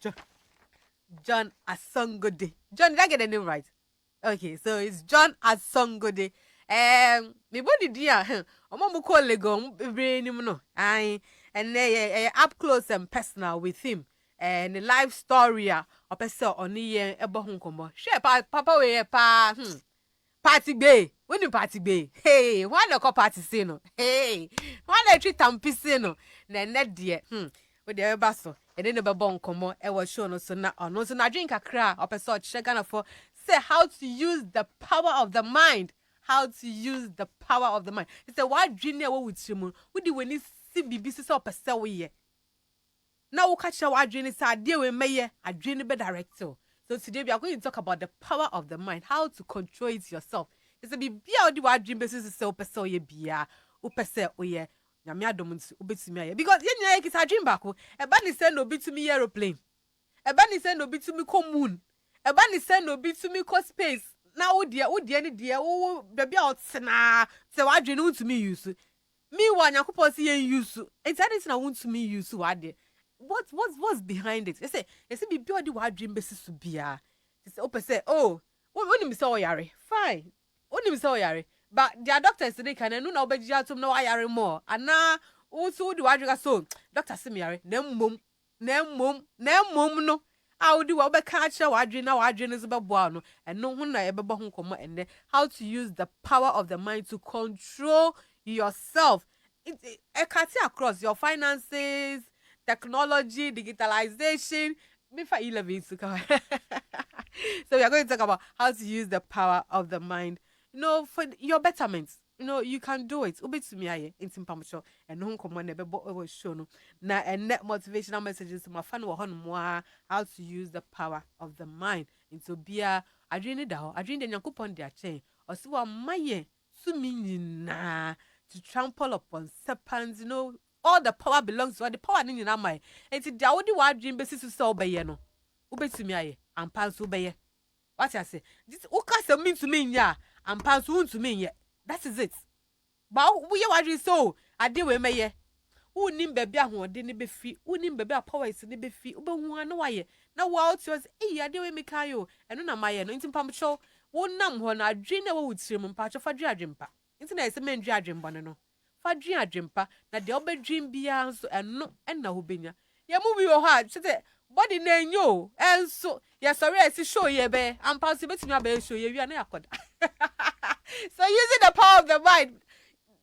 John, John Asogonnde. John, did I get the name right? Okay, so it's John Asogonnde. Me body dear, omo call lego brain no. And up close and personal with him. And the life story or person on the ebo hunkomo. Share papa we pa party bay. When you party bay. Hey, why the call party say no? Hey, why the treat am pissing no? Net dear. With the basso. And then the babon come was shown no so now no so na drink a cra or person check for say how to use the power of the mind. How to use the power of the mind. It's a wide dream what with you. We do when you see BBC so person we now we catch our dream is a deal we may a dream be director. So today we are going to talk about the power of the mind, how to control it yourself. It's a be the wide dream basis so person ye bia u person we nyame adom nti obetumi aye because yenya ekita dream back e ba ni say no betumi aeroplane e ba ni say no betumi ko moon e ba ni say no betumi ko space na wo de ni de wo bia otena say wadwe no ntumi use me wa nyakopɔ say yen use it's anything na wontumi use wade what's behind it say be bia odi wadwe mbesi so bia say open say oh woni mi say oyare fine woni mi say oyare. But their doctors they can no na obeji atom na wayare more. And now also do wadriga so doctor say me yare na mmom no. I would do what catch wadri na wadri is beboa no and no hun na ebebo ho komo and how to use the power of the mind to control yourself. It cuts across your finances, technology, digitalization. Before 11 to come. So we are going to talk about how to use the power of the mind. For your betterment. You can do it. Ube to me aye in Timpamucho and no come on never show no. Na and net motivational messages to my fan or more how to use the power of the mind into beer. I dream it down. I dream the Yankupon their chain. Or so my to me na to trample upon serpents, all the power belongs to the power in your mind. And to Dawdi wad dream basis to so by no. Ube to me aye and pants obey. What I say? This Uka mean to me, ya. And pass wound to me yet. That is it. But we are so. I deal with me. Who nim baby who didn't be free, who nim baby power is in the free, but one no way. Now, while to us, I deal with me kayo, and no my anointing pump show. One num when I dream would swim and patch of a jimpa. It's a man judging bonano. For jimpa, that the other dream be answer and no, and no binya. Ya move your heart, said it. Body name you, and so, yes, sorry, I see show ye be, and possible to me show you are not. So using the power of the mind,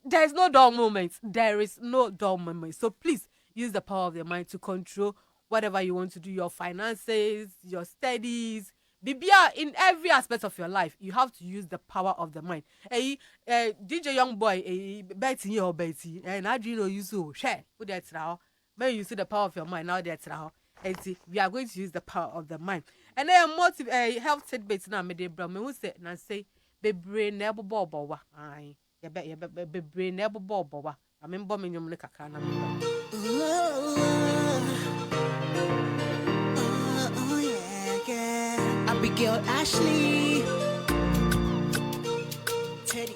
there is no dull moment. There is no dull moment. So please use the power of the mind to control whatever you want to do, your finances, your studies, BBR in every aspect of your life. You have to use the power of the mind. Hey, DJ young boy, Betty or Betty, and I do know you so share with that now. When you see the power of your mind, now that's now. And see, we are going to use the power of the mind. And then health tidbits now, me de bram, who say, and say, be brain never boba. Aye, you bet you be brain never boba. I mean, bombing your mlecakana. Abigail Ashley. Teddy.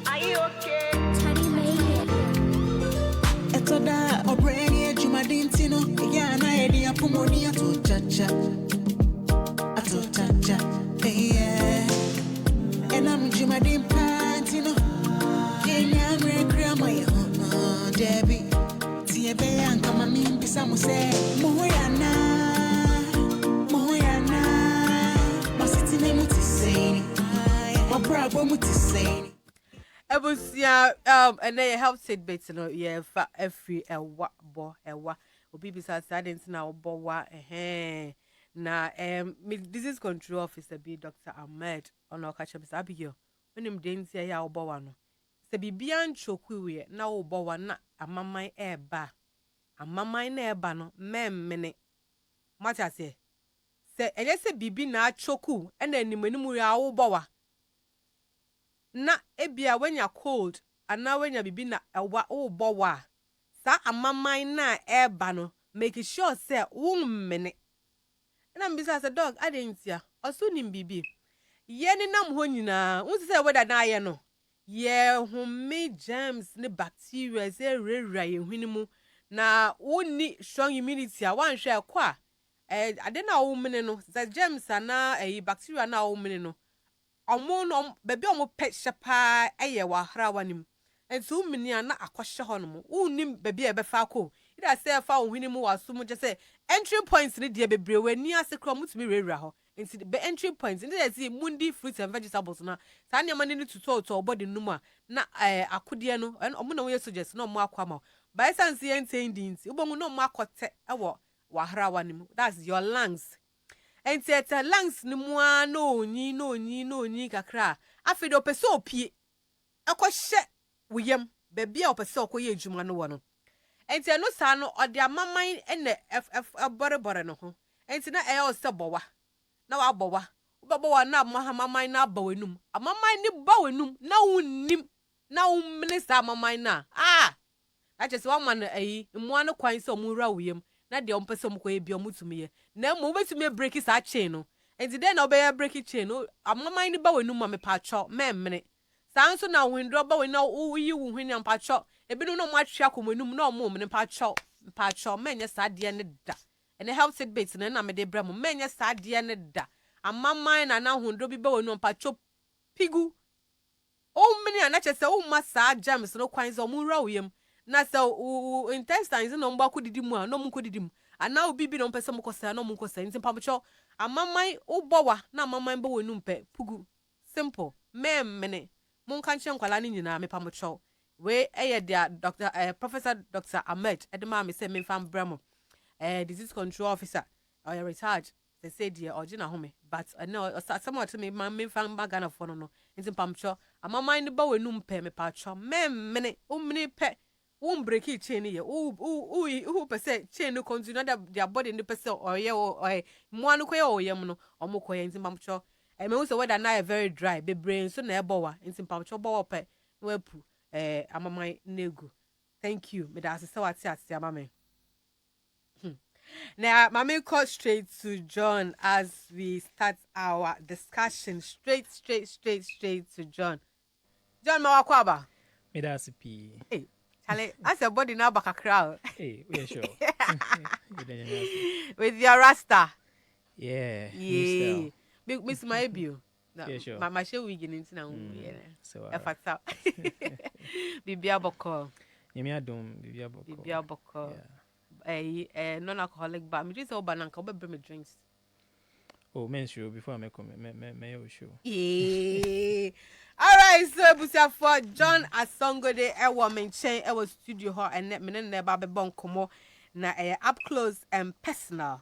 Are you okay? Teddy made it. Etoda obreni ejumadintino ya na edi apumoni atuchacha yeah. And I'm jumadin pantino yenya mrekra my Debbie tiebe anka mami bisa mo say moyana masiti ne muti say obrabo muti say Ebusia and then help said bits yeah for every ewa obi bisa sadent na obowa na disease control officer be Dr. Ahmed ono kacha bisa Abigail when him dentia ya obowa no se bibia nchoku we na obowa na amaman eba na eba no memmene mata se enye se bibi na choku na animanimu ya obowa na ebia when you cold and now when you bibi na ewa obowa sa amaman na eba no make sure say wommene. And I'm beside a dog, I didn't see. Or soon in BB. Yenny nam honina, what's the weather na no? Ye, who made germs, the bacteria, say, rare, winimu, na wonni strong immunity a wan hwe kwa ade na wo mene no the germs na bacteria na wo mene no omo no baby omo pe shepa eye wa hra wanim entu mini na akwhye honom wonnim baby e be fa ko ida say fa wo hwini mu waso mu je say entry points ni de bebre wani ase kro mutumi rewura ho enti be entry points ndi dey see mundi fruits and vegetables na sa ne ma ni tuto body num a na akode no omo na wo suggest na omo akwama by sense entendings ubongu no omo akote ewo wa hra wanim that's your lungs enti eta lungs ni mu a no onyi kakra afido pese opie ekohye woyam baby a opese okoye adwuma no wo no enti eno sa no ode amaman ene bore no ho enti na ose bowa na wa bowa ubebowa na amaman na bawenum amaman ni bawenum na wonnim na womne sa amaman na achese wa man mmoa no kwan se omura woyam na de ompese omkoye bi omutumiye na mo betumi break sa chain no enti den na obeya break chain no amaman ni bawenum ma me pacho memmene sanso na windro bawe na uyi wo hwini ampacho ebinu no mo atwa komanum na omo me pacho menye sa de ne da ene health it bit na me de bra mo menye sa de ne da amaman na hundro bi bawe no pacho pigu o mini anachese o ma sa germs no kwan zo omura woyam na so intestines no mba kodidi mu a no mu kodidi mu ana obi bi no mpese mu kosa no mu kosa nti pamocho amaman ubowa na amaman ba wonu mpe pugu simple memmene mun kan chen kwala ni nyina me pamocho we dia doctor professor Dr. Ahmed edema me se me fam bramo disease control officer or retired they say dia original home but no somewhat me me fam bagana for no nti pamocho amaman ni ba wonu mpe me pacho memmene umni pe break it chain ye who per se chain no continue that their body no per se or ye or mo anu koye o yem no omo koye nti pamcho me hu se weather na very dry be brain so na ebowa nti pamcho bowo pe we pu amaman negu thank you me da se wati ati amame now mama call straight to John as we start our discussion straight to John ma wakwaba me da sipi Chale, as your body now back a crowd. Hey, we're sure. With your rasta. Yeah. Miss my view. Yeah, sure. My show we get into now. So Efata. Bibia boko. Yemi adom bibia boko. Bibia boko. Non-alcoholic bar. Me just all banana. Obe bring me drinks. Oh, men sure before I make me show. Yeah. All right, so busia for John Asogonnde ewo menchen ewo studio ho ene me ne ba be bon komo na up close and personal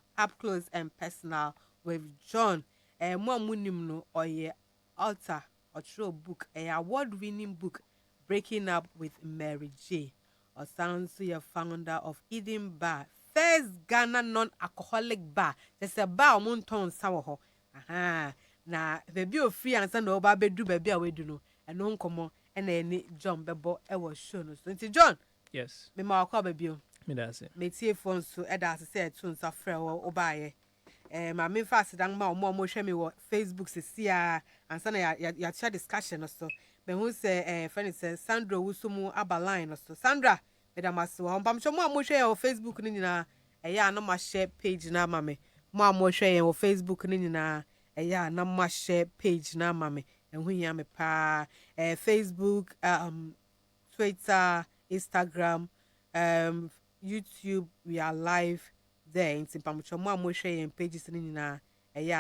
with John mo amunim no oye author or book award winning book Breaking Up with Mary J. Or sounds to your founder of Eden Bar, first Ghana non-alcoholic bar. There's a bar monton sawo ho. Aha. Na baby o free ansa na oba bedu baby a wedu no eno nkomo na eni John bebo e wo show no so nti John yes me ma akwa baby o me da se me tie phone so e da se to nsa frɛ wo obaye ma me fa sedan ma omo hwɛ me wo Facebook sesia ansa na ya share discussion no so me hu se friend say Sandra wusumu abaline no so Sandra me da maso ho pam mo hwɛ yo Facebook ni nyina ya na ma share page na ma me mo hwɛ yo Facebook ni nyina na ma share page na mame enhu ya me pa Facebook Twitter Instagram YouTube we are live there in pamucho mo share pages ni nyina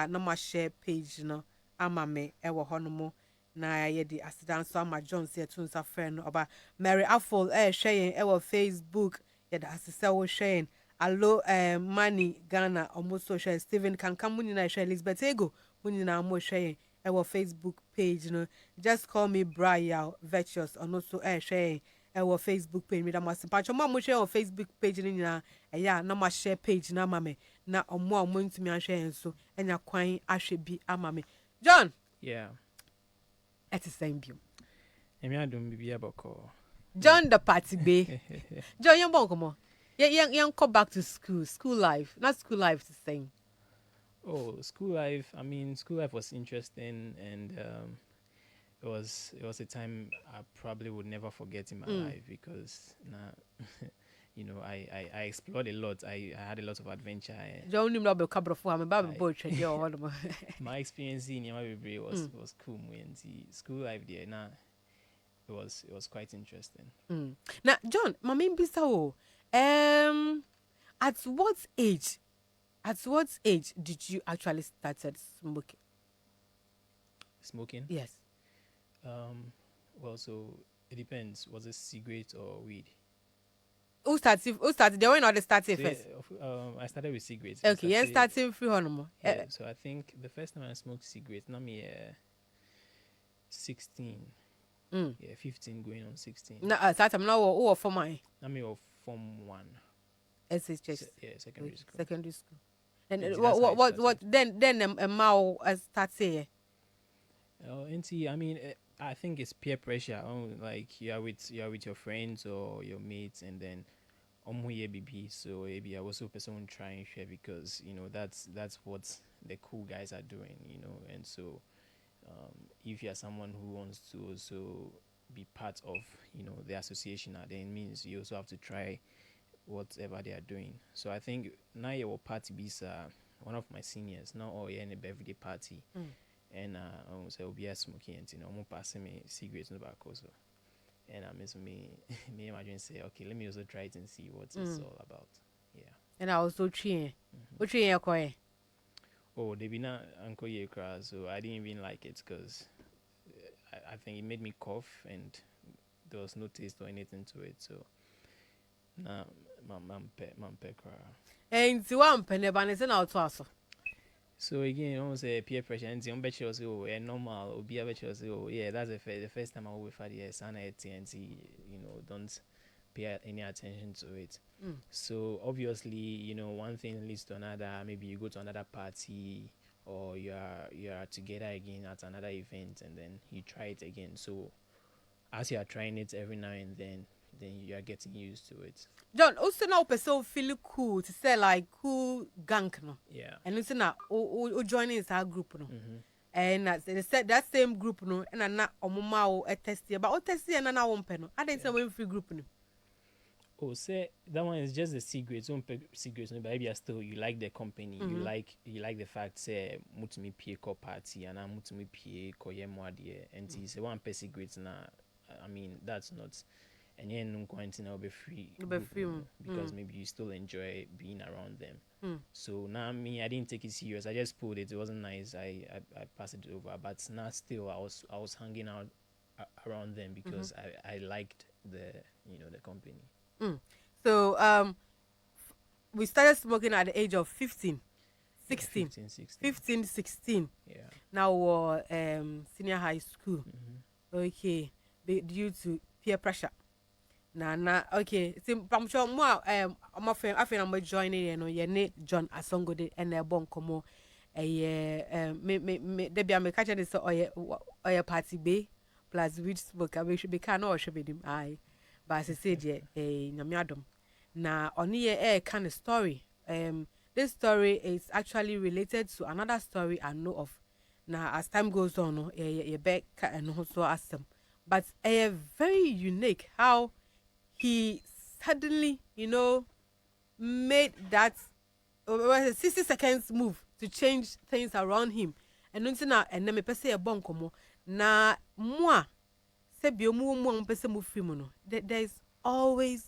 na ma share page no amame ewo hono na ye di accident so ama John say to nsa friend oba Mary Affle share ewo Facebook ye da asese wo share allo money Ghana almost social Steven can come munina share Elizabeth Ego munina mo share ewo Facebook page no just call me Brian Virtuous and also share ewo Facebook page me da mas pacho mo share o Facebook page ni na na ma share page na mame na omo ntumi ahwe enso enya kwan ahwe bi amame John yeah at the same view Yemi adom bibia boko John the party be John yon bon komo young come back to school life not school life the same. Oh, school life. I mean, school life was interesting, and it was a time I probably would never forget in my life because you know, I explored a lot. I had a lot of adventure. John nim no be kabro fo am ba be boy twede o hono. My experience in Yamabibre was cool. And the school life there, now it was quite interesting. Now, John, mama bisa o. At what age? At what age did you actually started smoking? Smoking? Yes. Well, so it depends. Was it cigarette or weed? Who started? Who started? The one or the started So, first? I started with cigarettes. Okay, yeah, starting free hono. Yeah, so I think the first time I smoked cigarettes, now me 16. Yeah, 15 going on 16. Na start am now or for my Now me of Form 1. SHS. Yeah, secondary school. Secondary school. And Yes, what then a mau start say. I mean, I think it's peer pressure. Like you are with your friends or your mates, and then BB. So maybe I was also person trying share because that's what the cool guys are doing. And so if you are someone who wants to also be part of the association, then it means you also have to try whatever they are doing. So I think now your party is one of my seniors now or in a birthday party. And so we are smoking and almost passing me cigarettes no back also. And I miss me imagine say, okay, let me also try it and see what it's all about. Yeah. And I was so trained. What train you call? Oh, they be not Uncle Yekra, so I didn't even like it because I think it made me cough and there was no taste or anything to it. So nah, mom pekra. And to one penny ban now to us. So again, almost a peer pressure and the bet you say, oh, normal or be a bet you say, oh yeah, that's the first time I will for the Sana TNT, don't pay any attention to it. So obviously, one thing leads to another. Maybe you go to another party or you are together again at another event and then you try it again. So as you are trying it every now and then you are getting used to it. John, also now person feel cool to say like cool gang no. Yeah. And listen now, joining our group no. And they said that same group no, and na omuma o test here, but test here na na wompe no. I didn't say we free group no. Oh, say that one is just the secret. Don't pick secrets, but maybe you like the company. You like the fact say mutumi pie ko party and mutumi pie ko ye moadie and say one per secret na. I mean that's not. And yeah, no quarantine will be free. Because maybe you still enjoy being around them. So now I didn't take it serious. I just pulled it. It wasn't nice. I passed it over. But now still I was hanging out around them because I liked the company. So we started smoking at the age of 15, 16. Yeah, 16. 15, 16. Yeah. Now we're senior high school. Okay. Due to peer pressure. Okay. I'm sure more my friend I am joining your John Asogonnde and a bon komo me debi am catch this or party bay plus which smoke I should be can or should be them I but as I said nyamiadom na oni kind of story this story is actually related to another story I know of now as time goes on ye back and also ask them but very unique how he suddenly, made that 60 seconds move to change things around him. And and then me pese a bon komo na moi se bi omu pese mu film no. There's always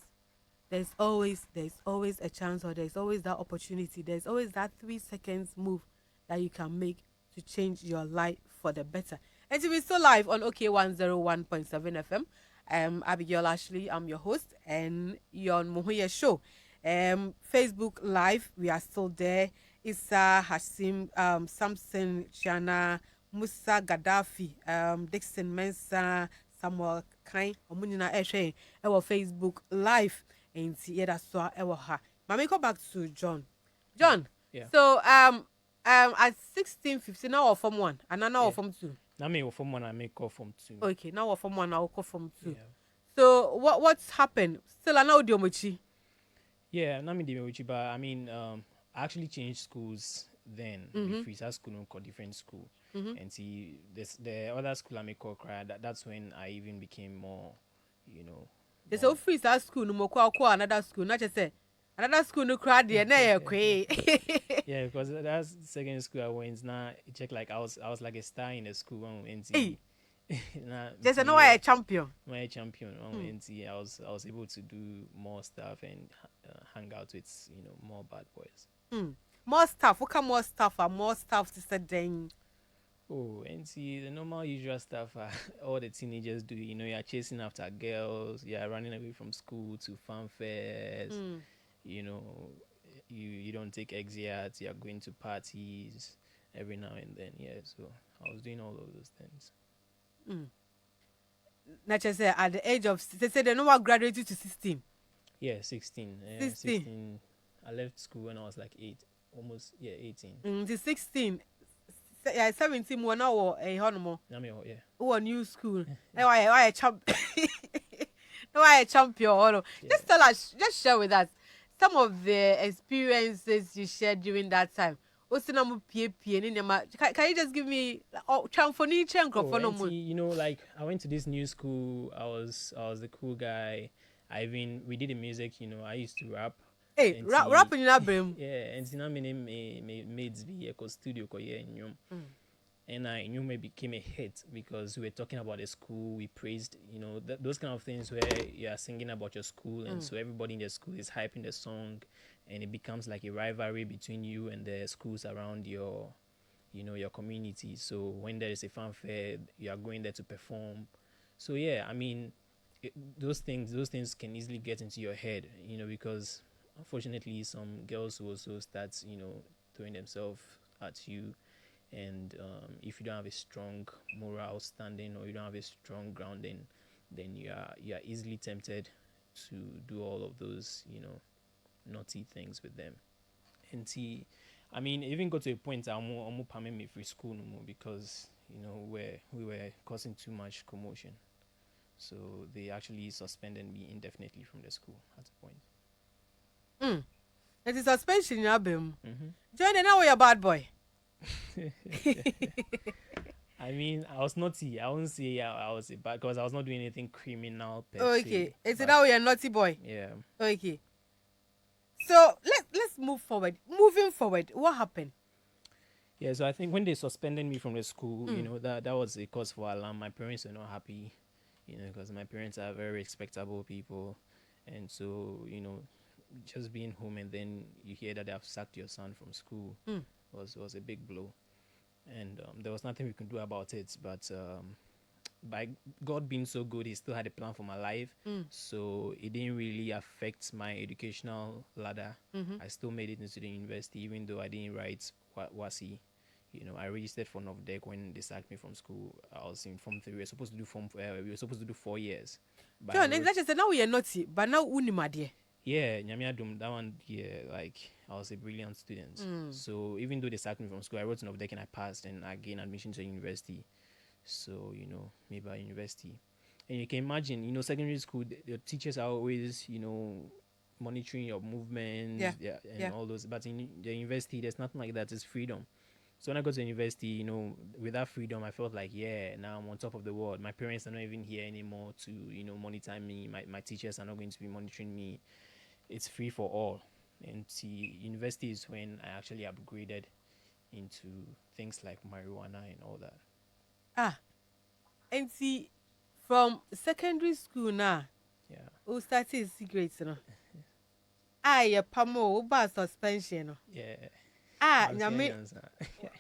a chance or there's always that opportunity. There's always that 3 seconds move that you can make to change your life for the better. And to be so live on OK 101.7 FM. Abigail Ashley, I'm your host, and you're on Mohuye Show. Facebook Live, we are still there. Issa, Hashim, Samson, Shana, Musa Gaddafi, Dixon Mensa, Samuel Kain, Omunina Eshe, our Facebook Live, and Sierra Soa, our ha. Mami, go back to John. John, yeah. So, at 16, 15, now or Form 1, and now or Form 2? Now me Form 1, I may call Form 2. Okay, now or Form 1, I'll call Form 2. Yeah. So what's happened? Still, I know Diomochi. Yeah, not me Diomochi, but I mean, I actually changed schools then. If we start school, called different school, and see this the other school I may call cry. That's when I even became more, They say free that school no more kwa another school. Not just say another school no crowd there. Na ye kwe. Yeah, because that's the second school I went. Now it checked like I was like a star in the school when Hey. nah, Just know why a champion. my champion on NT. I was able to do more stuff and hang out with more bad boys. More stuff. What come more stuff and more stuff to say then. Oh, NT, the normal usual stuff all the teenagers do. You're chasing after girls. You're running away from school to fan fairs. You know, you don't take exits. You're going to parties every now and then. Yeah, so I was doing all of those things. Not just say at the age of they say they know what graduated to 16. Yeah, 16. 16. I left school when I was like 18. The 16. Yeah, 17 more now or a honomo. Yeah. Who a new school. Why a champ? Why a champion? Just tell us, just share with us some of the experiences you shared during that time. Can you just give me like I went to this new school. I was the cool guy. We did the music. I used to rap. Hey, rapping in that brain. Yeah, and now my name made be a studio and I knew it became a hit because we were talking about the school. We praised, those kind of things where you are singing about your school, and so everybody in the school is hyping the song, and it becomes like a rivalry between you and the schools around your community. So when there is a fanfare, you are going there to perform. So yeah, I mean, those things can easily get into your head, because unfortunately some girls will also start, throwing themselves at you. And if you don't have a strong moral standing or you don't have a strong grounding, then you are easily tempted to do all of those, naughty things with them. And see, I mean, even got to a point I'm permit me free school no more because we were causing too much commotion. So they actually suspended me indefinitely from the school at a point. It is suspension in Abim. Join now you're a bad boy. I mean, I was naughty. I won't say I was a bad because I was not doing anything criminal per Okay, se, it's but now you're a naughty boy. yeah. Okay. So let's move forward. Moving forward, what happened? Yeah, so I think when they suspended me from the school, that was a cause for alarm. My parents were not happy, because my parents are very respectable people, and so just being home and then you hear that they have sacked your son from school was a big blow, and there was nothing we could do about it. But by God being so good, He still had a plan for my life, so it didn't really affect my educational ladder. I still made it into the university, even though I didn't write WASI. I registered for NOVDEC when they sacked me from school. I was in Form 3. We were supposed to do 4 years. But John, that's just now we are naughty, but now unimadie. yeah, Nyamiadum, that one, yeah, like I was a brilliant student. So even though they sacked me from school, I wrote NOVDEC and I passed, and I gained admission to university. So maybe at university, and you can imagine, secondary school, the teachers are always, monitoring your movements, and all those. But in the university, there's nothing like that. It's freedom. So when I got to university, with that freedom, I felt like, yeah, now I'm on top of the world. My parents are not even here anymore to, monitor me. My teachers are not going to be monitoring me. It's free for all. And see, university is when I actually upgraded into things like marijuana and all that. And see, from secondary school now, Yeah. who started cigarettes, a pamo, bar suspension. Yeah.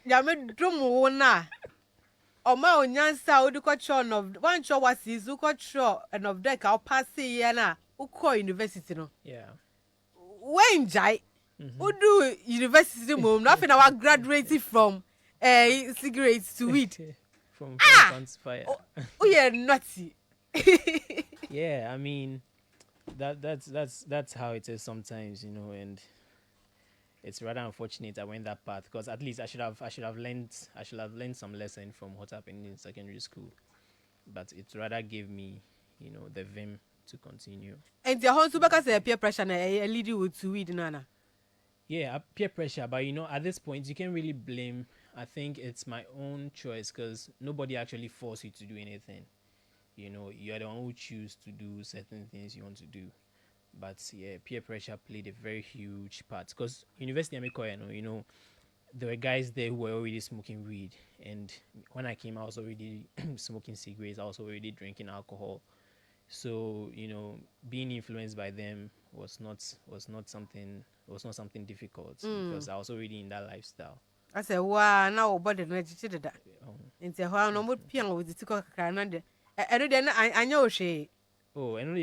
Nyame drum na. Oma onyansa odukọ tro of one tro was is ukọ tro and of deck I'll pass here na ukọ university no. Yeah. When jai do university mom nothing I graduated from cigarettes to weed. From to fire. Oh yeah, naughty. Yeah, I mean that's how it is sometimes, and it's rather unfortunate I went that path because at least I should have learned some lesson from what happened in secondary school, but it rather gave me, the vim to continue. And the whole super because peer pressure na lead you to weed nana. Yeah, peer pressure, but at this point you can't really blame. I think it's my own choice because nobody actually forced you to do anything. you are the one who choose to do certain things you want to do. But yeah, peer pressure played a very huge part because university there were guys there who were already smoking weed, and when I came, I was already smoking cigarettes. I was already drinking alcohol. So being influenced by them was not something difficult because I was already in that lifestyle. I said, wow, now body no echichi that. Um, Nti ho no mo pian with the tiko kakra na de. E no de na anya o hwe. oh, and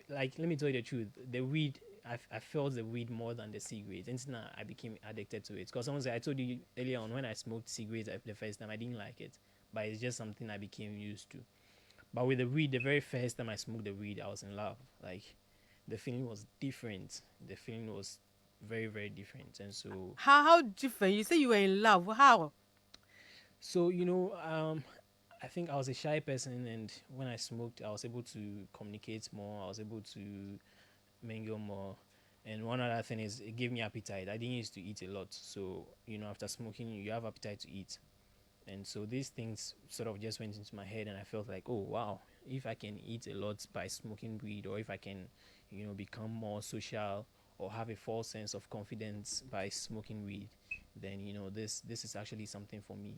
like let me tell you the truth. The weed, I felt the weed more than the cigarettes, and now I became addicted to it. Because someone said I told you earlier on when I smoked cigarettes the first time, I didn't like it, but it's just something I became used to. But with the weed, the very first time I smoked the weed, I was in love. Like the feeling was different. The feeling was very, very different. And so How different? You say you were in love. How? so I think I was a shy person, and when I smoked, I was able to communicate more. I was able to mingle more. And one other thing is it gave me appetite. I didn't used to eat a lot. So, after smoking, you have appetite to eat. And so these things sort of just went into my head, and I felt like, oh wow, if I can eat a lot by smoking weed, or if I can, become more social or have a false sense of confidence by smoking weed, then this is actually something for me.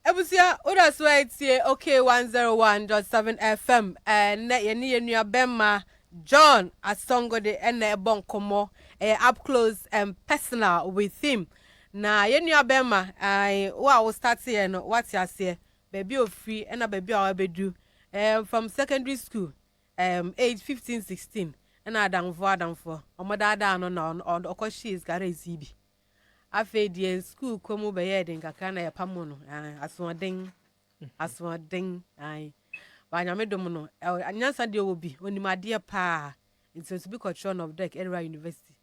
Ebusia, oda so etie okay 101.7 FM na ye ne yenua Bemma John Asogonnde na ebon komo up close and personal with him. Na yenua Bemma wa start here no what ase baby ofri na baby a bedu from secondary school age 15 16 na adamfo omodada no na okoshi is garage bi afa die school komu be ye den kakra na ye pamo no asoden ai ba nyame dom no anyansa de obi onimade pa nti to be control of deck Era University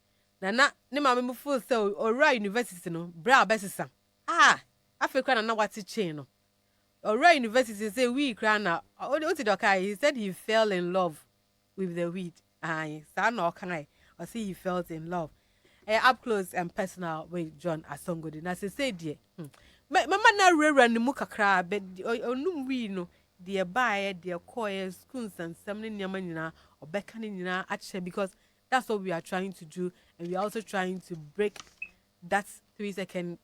na ne mama me full so Era University no bra besesa afa kra na wati chain no Era University say we kra na o ti doka he said he fell in love with the weed sa na okan or say he felt in love up close and personal with John Asogonnde. Na say dear. Mama na rera ni mu kakra be onum wi no de bae de koye schools and some nyama nyina obeka ni nyina ache because that's what we are trying to do, and we are also trying to break that 3-second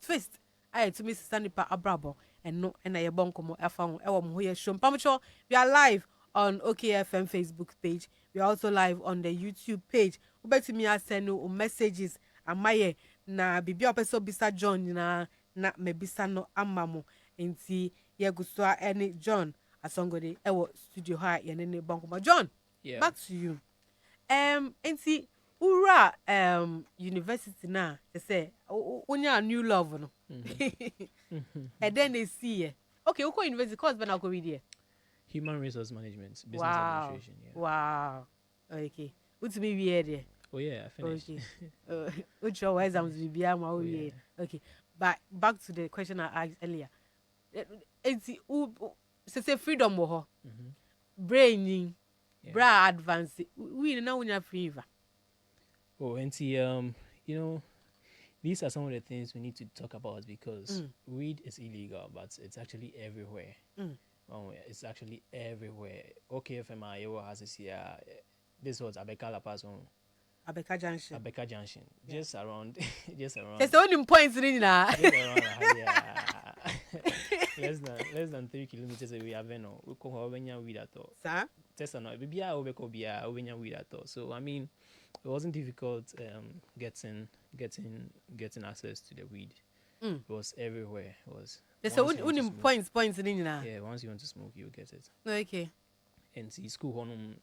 twist. To Miss Sanipa Abrabo and no and I bonkomo afan e wo mo ye show. Pamucho, we are live on OKFM Facebook page. We are also live on the YouTube page. Ubeti me send no messages amaye na bibi opeso bisa John na mebisa no amamo enti ye guswa any John Asogonnde ewo studio ha ye ne bonkomo. John, Yeah. back to you. Enti ura university na say onya new love no. And then they see okay, uko university course but na go read here. Human resource management, business administration. Yeah. Wow. Okay. What's me weird there? Oh yeah, I finished. Okay. Which your exams will be am yeah. Okay. But back to the question I asked earlier. It's say freedom wo brain Yeah. bra advance. We na unya fever. Oh, and these are some of the things we need to talk about because weed is illegal, but it's actually everywhere. It's actually everywhere. Okay, FMI has this here. This was Abeka La Paz on Abeka Junction. Abeka Junction, just around. There's only points in na. Less than 3 kilometers away. Aveno, we call Hovenia weed at all. Sir? Tessano, Bibia, Obeko Bia, Ovenia weed at all. So I mean, it wasn't difficult getting access to the weed. It was everywhere. It was. There's only points in na. Yeah, once you want to smoke, you'll get it. Okay. And see school home,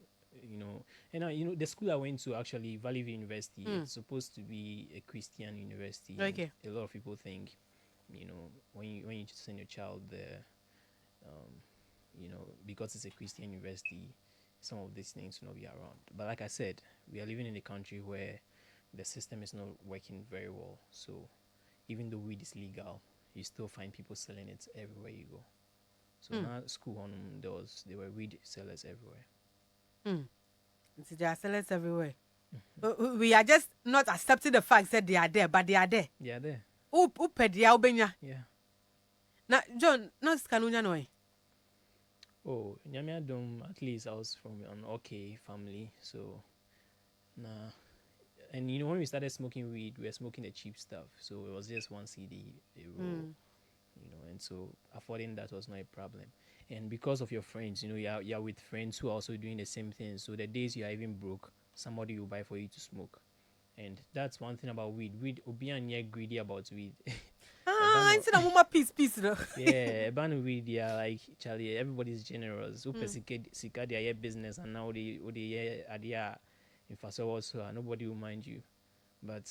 and the school I went to actually Valley View University. It's supposed to be a Christian university. Okay. A lot of people think, when you send your child there, because it's a Christian university, some of these things will not be around. But like I said, we are living in a country where the system is not working very well. So even though weed is legal, you still find people selling it everywhere you go. So now school on there were weed sellers everywhere. So there are sellers everywhere. We are just not accepting the fact that they are there, but they are there. They are there. Upedia ubenya. Yeah. Now, John, not Kanunya no. Oh, Nyamiadum, at least I was from an okay family, so nah. And you know, when we started smoking weed, we were smoking the cheap stuff, so it was just one CD a roll, you know, and so affording that was not a problem. And because of your friends, you know, you're with friends who are also doing the same thing, so the days you are even broke, somebody will buy for you to smoke. And that's one thing about weed. Weed, Obian, you're greedy about weed. Ah, Ebano, instead of mama peace, no. yeah, Ebano weed, yeah, like Charlie, everybody's generous. Who sika their business, and now they yeah, idea in also, nobody will mind you. But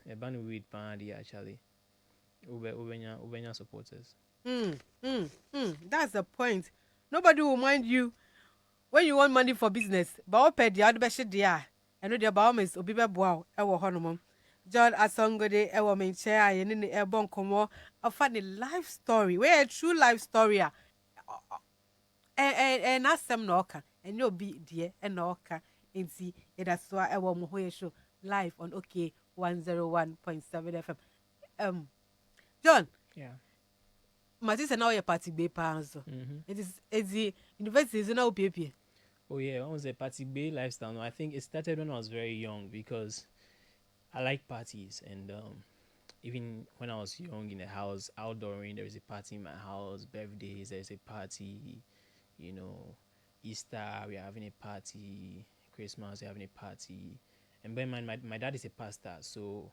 Ebano weed, pan, actually, Ubenya supporters. That's the point. Nobody will mind you when you want money for business. But what pay the other best there? I know the Bahamas will be wow. I will honor John Asogonnde, I will main chair, and in the airborne como. A funny life story. Where a true life story. And ask them no can. And you'll be dear and no can. And see, that's why I want to show live on OK 101.7 FM. John. Yeah. My sister now your party be so. It's the university is now PPA. Oh yeah, when was a party bay lifestyle? No, I think it started when I was very young because I like parties, and even when I was young in the house, outdooring, there is a party in my house. Birthdays, there's a party. You know, Easter, we're having a party. Christmas, we're having a party. And bear in mind, my dad is a pastor, so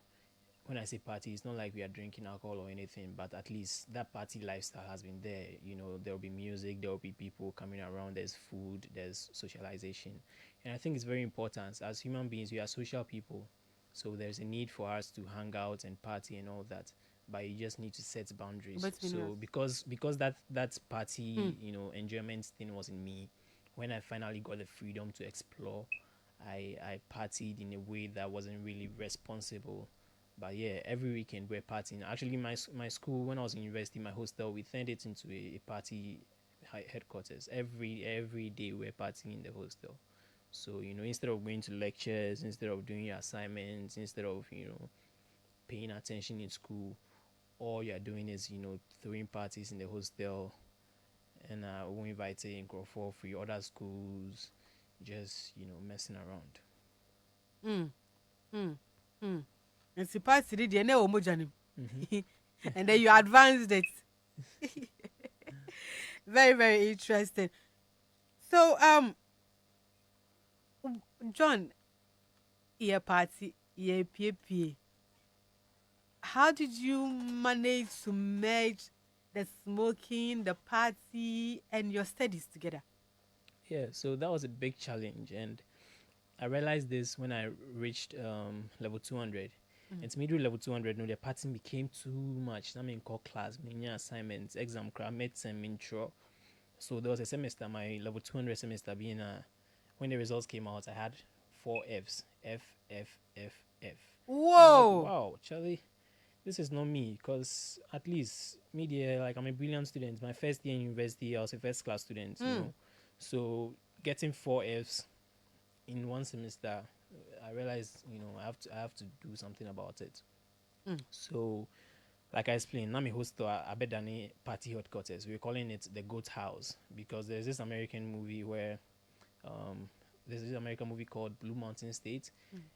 when I say party, it's not like we are drinking alcohol or anything, but at least that party lifestyle has been there. You know, there will be music, there will be people coming around, there's food, there's socialization. And I think it's very important. As human beings, we are social people. So there's a need for us to hang out and party and all that. But you just need to set boundaries. But So because that party, you know, enjoyment thing was in me, when I finally got the freedom to explore, I partied in a way that wasn't really responsible. But yeah, every weekend we're partying. Actually, my school, when I was in university, my hostel, we turned it into a party headquarters. Every day we're partying in the hostel. So you know, instead of going to lectures, instead of doing your assignments, instead of paying attention in school, all you're doing is throwing parties in the hostel, and we invite in for free other schools, just messing around. And the party did the no Mm-hmm. and then you advanced it. Very, very interesting. So John, your party, your PPA. How did you manage to merge the smoking, the party, and your studies together? Yeah, so that was a big challenge, and I realized this when I reached level 200. And to me, do level 200, no, the pattern became too much. I mean, call class, many assignments, exam, medicine, intro. So there was a semester, my level 200 semester being when the results came out, I had 4 Fs. F, F, F, F. I'm like, Whoa! wow, Charlie, this is not me, because at least media, like I'm a brilliant student. My first year in university, I was a first class student, you know. So getting 4 Fs in one semester, I realized, I have to do something about it. So, like I explained, I'm a host to Abedani Party Headquarters. We're calling it the Goat House because there's this American movie where there's this American movie called Blue Mountain State,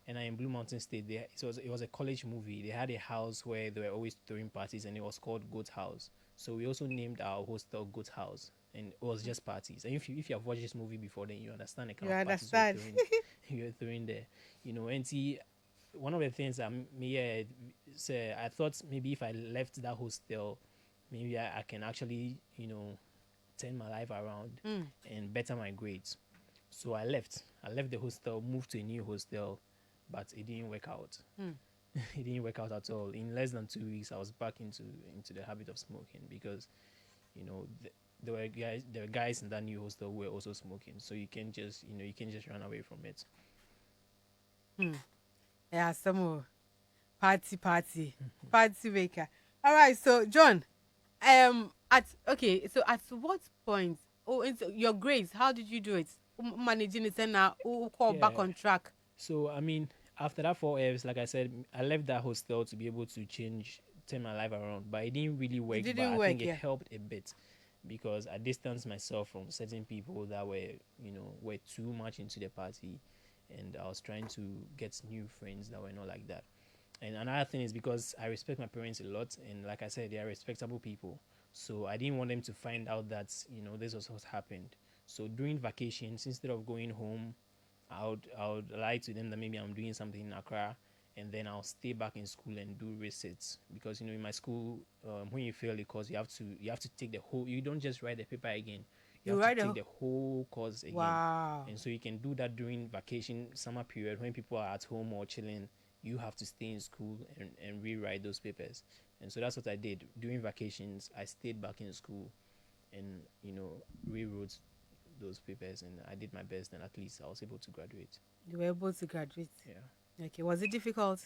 and in Blue Mountain State, it was a college movie. They had a house where they were always throwing parties, and it was called Goat House. So we also named our hostel Goat House, and it was just parties. And if you have watched this movie before, then you understand the kind You of parties understand? you're throwing there. And see, one of the things say I thought maybe if I left that hostel, maybe I can actually turn my life around and better my grades. So I left the hostel, moved to a new hostel, but it didn't work out. It didn't work out at all. In less than 2 weeks, I was back into the habit of smoking because there were guys in that new hostel who were also smoking. So you can just run away from it. Yeah, some more party maker. All right, so John, at what point? Oh, into your grades, how did you do it? Managing it and now call back Yeah. on track. So I mean, after that 4 Fs, like I said, I left that hostel to be able to change turn my life around, but it didn't really work. didn't But I work, think it yeah. helped a bit because I distanced myself from certain people that were too much into the party, and I was trying to get new friends that were not like that. And another thing is because I respect my parents a lot, and like I said, they are respectable people. So I didn't want them to find out that this was what happened. So during vacations, instead of going home, I would lie to them that maybe I'm doing something in Accra, and then I'll stay back in school and do resets because in my school, when you fail a course, you have to take the whole. You don't just write the paper again. You You have to write take a the whole course again. wow. And so you can do that during vacation, summer period when people are at home or chilling. You have to stay in school and rewrite those papers. And so that's what I did during vacations. I stayed back in school and rewrote those papers, and I did my best, and at least I was able to graduate. You were able to graduate. Yeah. Okay, was it difficult?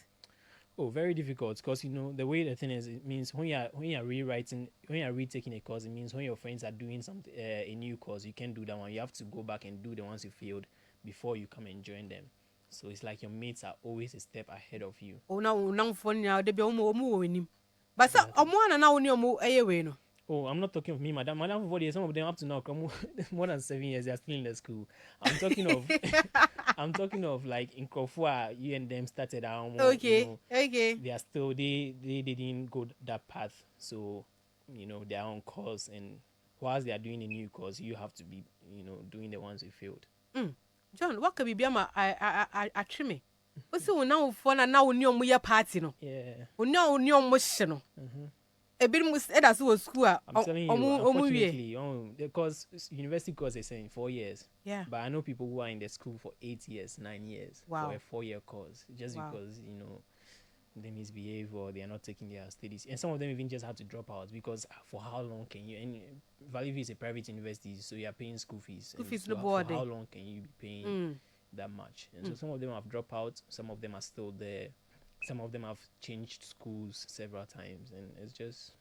Oh, very difficult because the way the thing is, it means when you're rewriting, when you're retaking a course, it means when your friends are doing something a new course, you can't do that one. You have to go back and do the ones you failed before you come and join them. So it's like your mates are always a step ahead of you. Oh, now for now, they be omu winning. But so, Exactly. omo na oni omo eye no. Oh, I'm not talking of me, madam. Madam, for some of them up to now, come more than 7 years, they are still in the school. I'm talking of, I'm talking of like in Krofua, you and them started out. Okay, okay. They are still they didn't go that path, so they are on course, and whilst they are doing a new course, you have to be doing the ones you failed. John, what could be I trim me. What's the now for now on your party no? Yeah. On your motion no. A bit must as was school. I'm telling you, unfortunately, because university course is saying 4 years. Yeah. But I know people who are in the school for 8 years, 9 years Wow. for a 4-year course, just Wow. because they misbehave or they are not taking their studies, and some of them even just have to drop out because for how long can you? And Valley View is a private university, so you are paying school fees. School and fees so no for board. how long can you be paying that much? And so some of them have dropped out, some of them are still there. Some of them have changed schools several times, and it's just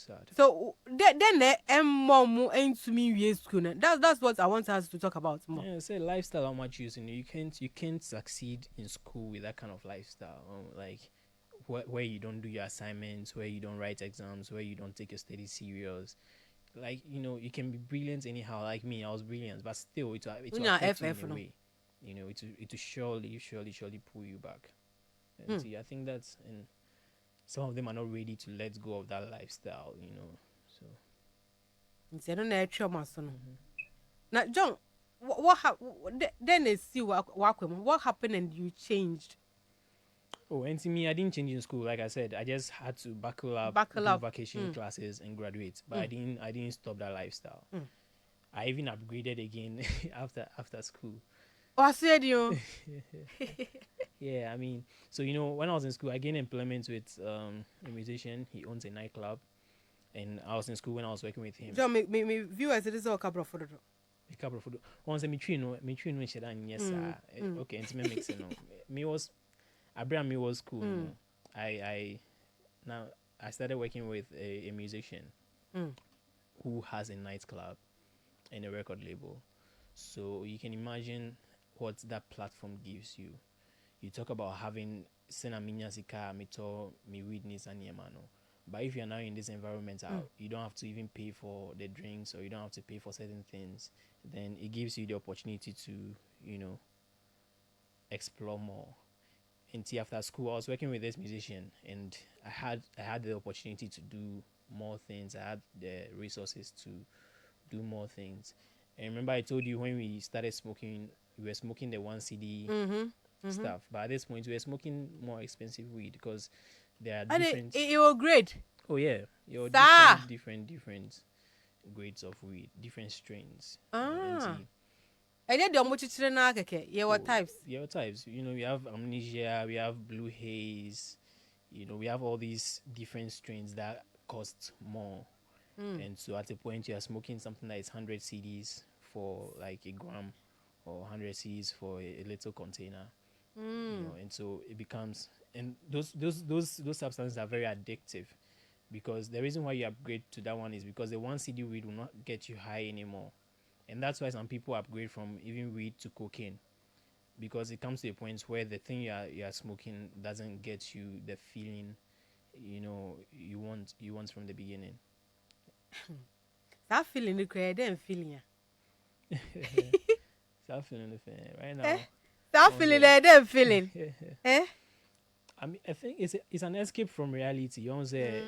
sad. So then the mom into me we school. That's what I want us to talk about more. Yeah, say lifestyle how much using you can't succeed in school with that kind of lifestyle. Like where you don't do your assignments, where you don't write exams, where you don't take your studies serious. Like you can be brilliant anyhow. Like me, I was brilliant, but still it will affect you FF, in no. a way. It will surely pull you back. And see, I think and some of them are not ready to let go of that lifestyle. So Nti no na etwa maso no. Now John, then they see what happened and you changed. Oh, and to me, I didn't change in school. Like I said, I just had to buckle up, do vacation classes, and graduate. But I didn't stop that lifestyle. I even upgraded again after school. Oh, I said you. Yeah, I mean, so when I was in school, I gained employment with a musician. He owns a nightclub, and I was in school when I was working with him. John, me viewers it is all couple of photo. A couple of photos. Once me share that yes, okay, and me mix it. Me was Abraham. Me was cool. I started working with a musician who has a nightclub and a record label. So you can imagine what that platform gives you. You talk about having senaminya sika mito mi witness and yemano. But if you're now in this environment, you don't have to even pay for the drinks or you don't have to pay for certain things. Then it gives you the opportunity to, explore more. And see, after school, I was working with this musician, and I had the opportunity to do more things. I had the resources to do more things. And remember, I told you when we started smoking, we were smoking the 1 CD stuff. But at this point, we were smoking more expensive weed because there are different. It was great. Oh yeah, your different grades of weed, different strains. And then the omochichire na keke. Yeah, what types? Yeah, what types? We have amnesia, we have blue haze. We have all these different strains that cost more. And so at a point, you are smoking something that is 100 CDs for like a gram, or 100 CDs for a little container. And so it becomes, and those substances are very addictive, because the reason why you upgrade to that one is because the 1 CD weed will not get you high anymore. And that's why some people upgrade from even weed to cocaine, because it comes to a point where the thing you are smoking doesn't get you the feeling you want from the beginning. That feeling the cry, then feeling ya. Start feeling the fan right Eh? now. That On feeling the there, then feeling. Eh? I mean, I think it's an escape from reality. You know, say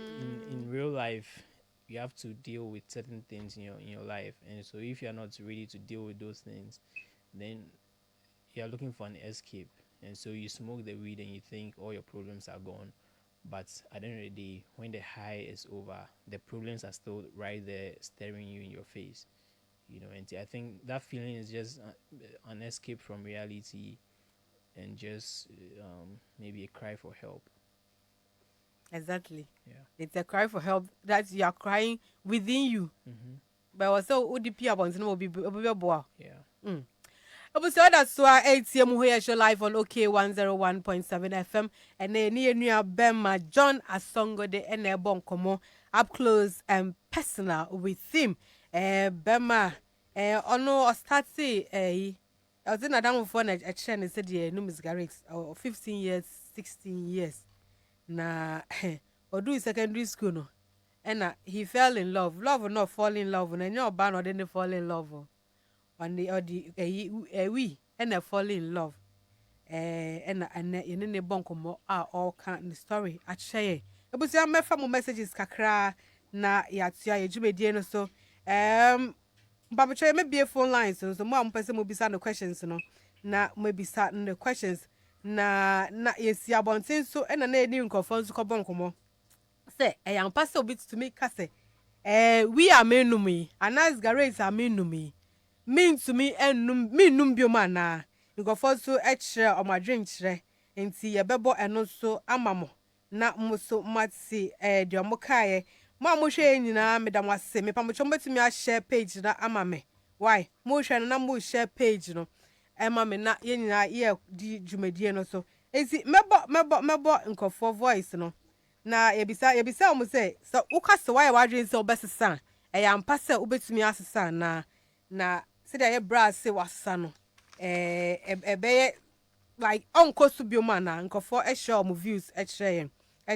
in real life, you have to deal with certain things in your life, and so if you're not ready to deal with those things, then you're looking for an escape, and so you smoke the weed and you think all your problems are gone. But at the end of the day, when the high is over, the problems are still right there, staring you in your face. And I think that feeling is just an escape from reality, and just maybe a cry for help. Exactly. Yeah. It's a cry for help that you are crying within you. Mm-hmm. But also, ODP about no be boa. Yeah. Episode that's why ATM who is your live on OK 101.7 FM and then near near Bema John Asogonnde and a bon komo up close and personal with him. Bema ono start say I was in a down for a chain and said yeah no Miss Garrix or 15 years 16 years na or do secondary school no and he fell in love or not fall in love and your ban or didn't fall in love on the or the we and fall in love and yene ne bonkomo all kind story at share ebusia mefa mo messages kakra na ya tua ye dwumedie no so Baba Choy me be phone lines so mo am pese mo bisa no questions no na mo bisa no questions na yesi abonten so na eni nkofo so ko bonkomo say e yan pass obi to me ka say we are menumi anas garage are menumi mean to me enum me num bioma na nkofo so e kire o madwen kire enti ye bebo eno so amamo na mo so mati de o mo kae mo amohwe nyina medam ase me pamocho metumi a share page na amame why mo hwe na mo share page no ema me na ye nyina ye di dwumadie no so enti mebo nkofo voice no na yebisa mo say so ukase why wadwen say obesesa e ya mpa say obetumi asesa na se dey bra say wasa no ebeye like onko su bioma na nkofo e share mo views e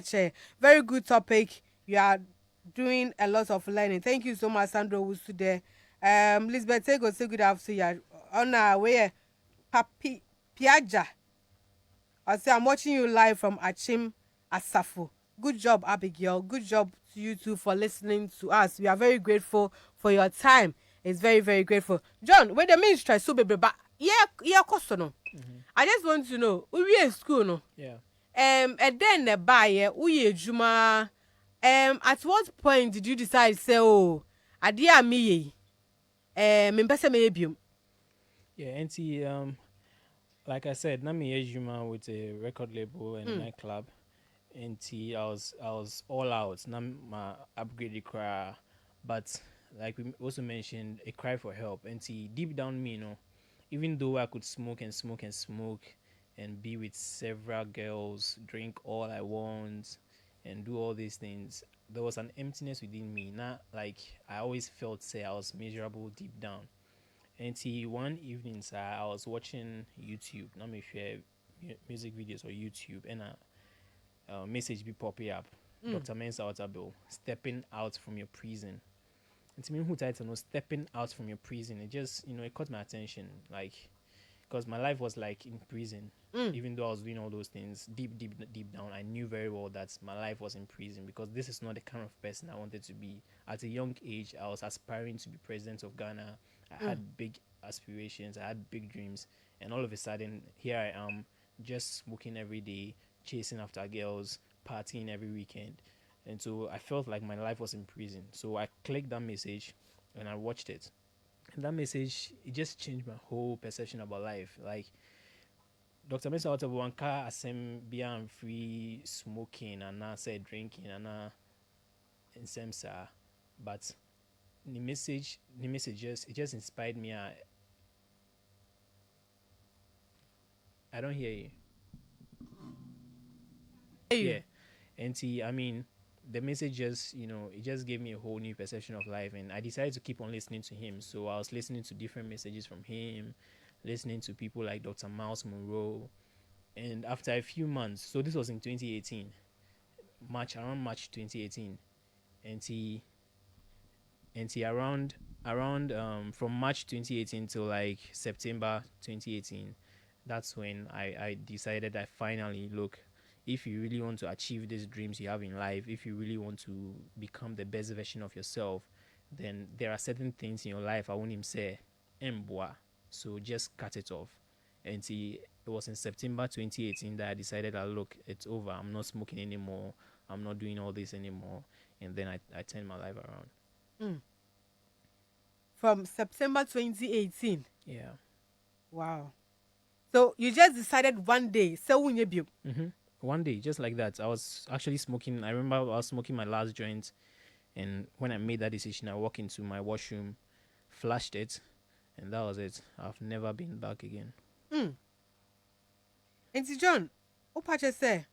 share very good topic. You are doing a lot of learning. Thank you so much Sandro Wusu there. Lisbeth Tego say good afternoon. On our way Papi Piaja, I say I'm watching you live from Achim Asafo. Good job, Abigail. Good job to you too for listening to us. We are very grateful for your time. It's very, very grateful. John, where the ministry so baby, but yeah, course no. I just want to know, we in school no. Yeah. And then the buyer, we juma. At what point did you decide say, oh, adia me me pese me ebium. Yeah. Like I said, Nami Ejuma with a record label and nightclub. And I was all out. Nam my upgrade cry, but like we also mentioned, a cry for help. And deep down me, even though I could smoke and smoke and smoke and be with several girls, drink all I want, and do all these things, there was an emptiness within me. Not like I always felt say I was miserable deep down. And one evening, sir, I was watching YouTube. Now me share music videos or YouTube, and message be popping up. Dr. Mensa Otabil, stepping out from your prison. And to me, who title no stepping out from your prison, it just it caught my attention, like because my life was like in prison. Even though I was doing all those things, deep down, I knew very well that my life was in prison because this is not the kind of person I wanted to be. At a young age, I was aspiring to be president of Ghana. I had big aspirations, I had big dreams, and all of a sudden, here I am, just smoking every day, chasing after girls, partying every weekend. And so I felt like my life was in prison. So I clicked that message and I watched it. And that message, it just changed my whole perception about life. Like Dr. Mesa out of one car asem beyond free smoking and I said drinking and semsa. But the messages it just inspired me. I don't hear you. Yeah. And I mean, the message just, it just gave me a whole new perception of life. And I decided to keep on listening to him. So I was listening to different messages from him, listening to people like Dr. Miles Monroe. And after a few months, so this was in 2018, March 2018, and around from March 2018 to like September 2018, that's when I decided I finally look, if you really want to achieve these dreams you have in life, if you really want to become the best version of yourself, then there are certain things in your life I won't even say emboa, so just cut it off. And see, it was in September 2018 that I decided that look, it's over, I'm not smoking anymore, I'm not doing all this anymore, and then I turned my life around. From September 2018. Yeah. Wow. So you just decided one day, so when you One day, just like that, I was actually smoking. I remember I was smoking my last joint, and when I made that decision, I walked into my washroom, flashed it, and that was it. I've never been back again. And John, Opache say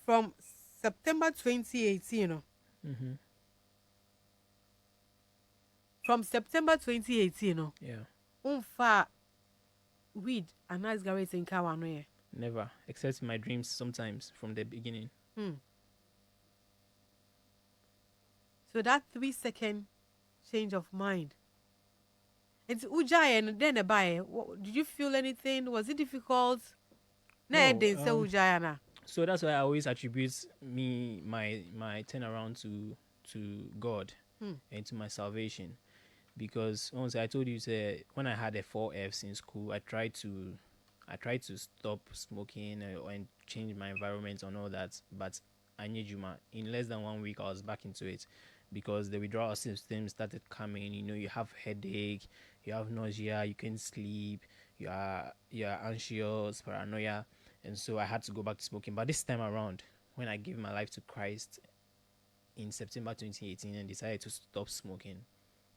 from September 2018, you know. From September 2018, you know. Yeah. Unfa weed and nice garage in Kawano, yeah. Never, except in my dreams sometimes from the beginning. So that 3-second change of mind. And Ujaya and then a buy. Did you feel anything? Was it difficult? No, they say Ujaya na. So that's why I always attribute my turnaround to God and to my salvation, because once I told you, say, when I had the 4 Fs in school, I tried to stop smoking and change my environment and all that, but I need Juma. In less than 1 week, I was back into it, because the withdrawal system started coming. You know, you have headache, you have nausea, you can't sleep, you are anxious, paranoia, and so I had to go back to smoking. But this time around, when I gave my life to Christ in September 2018 and decided to stop smoking,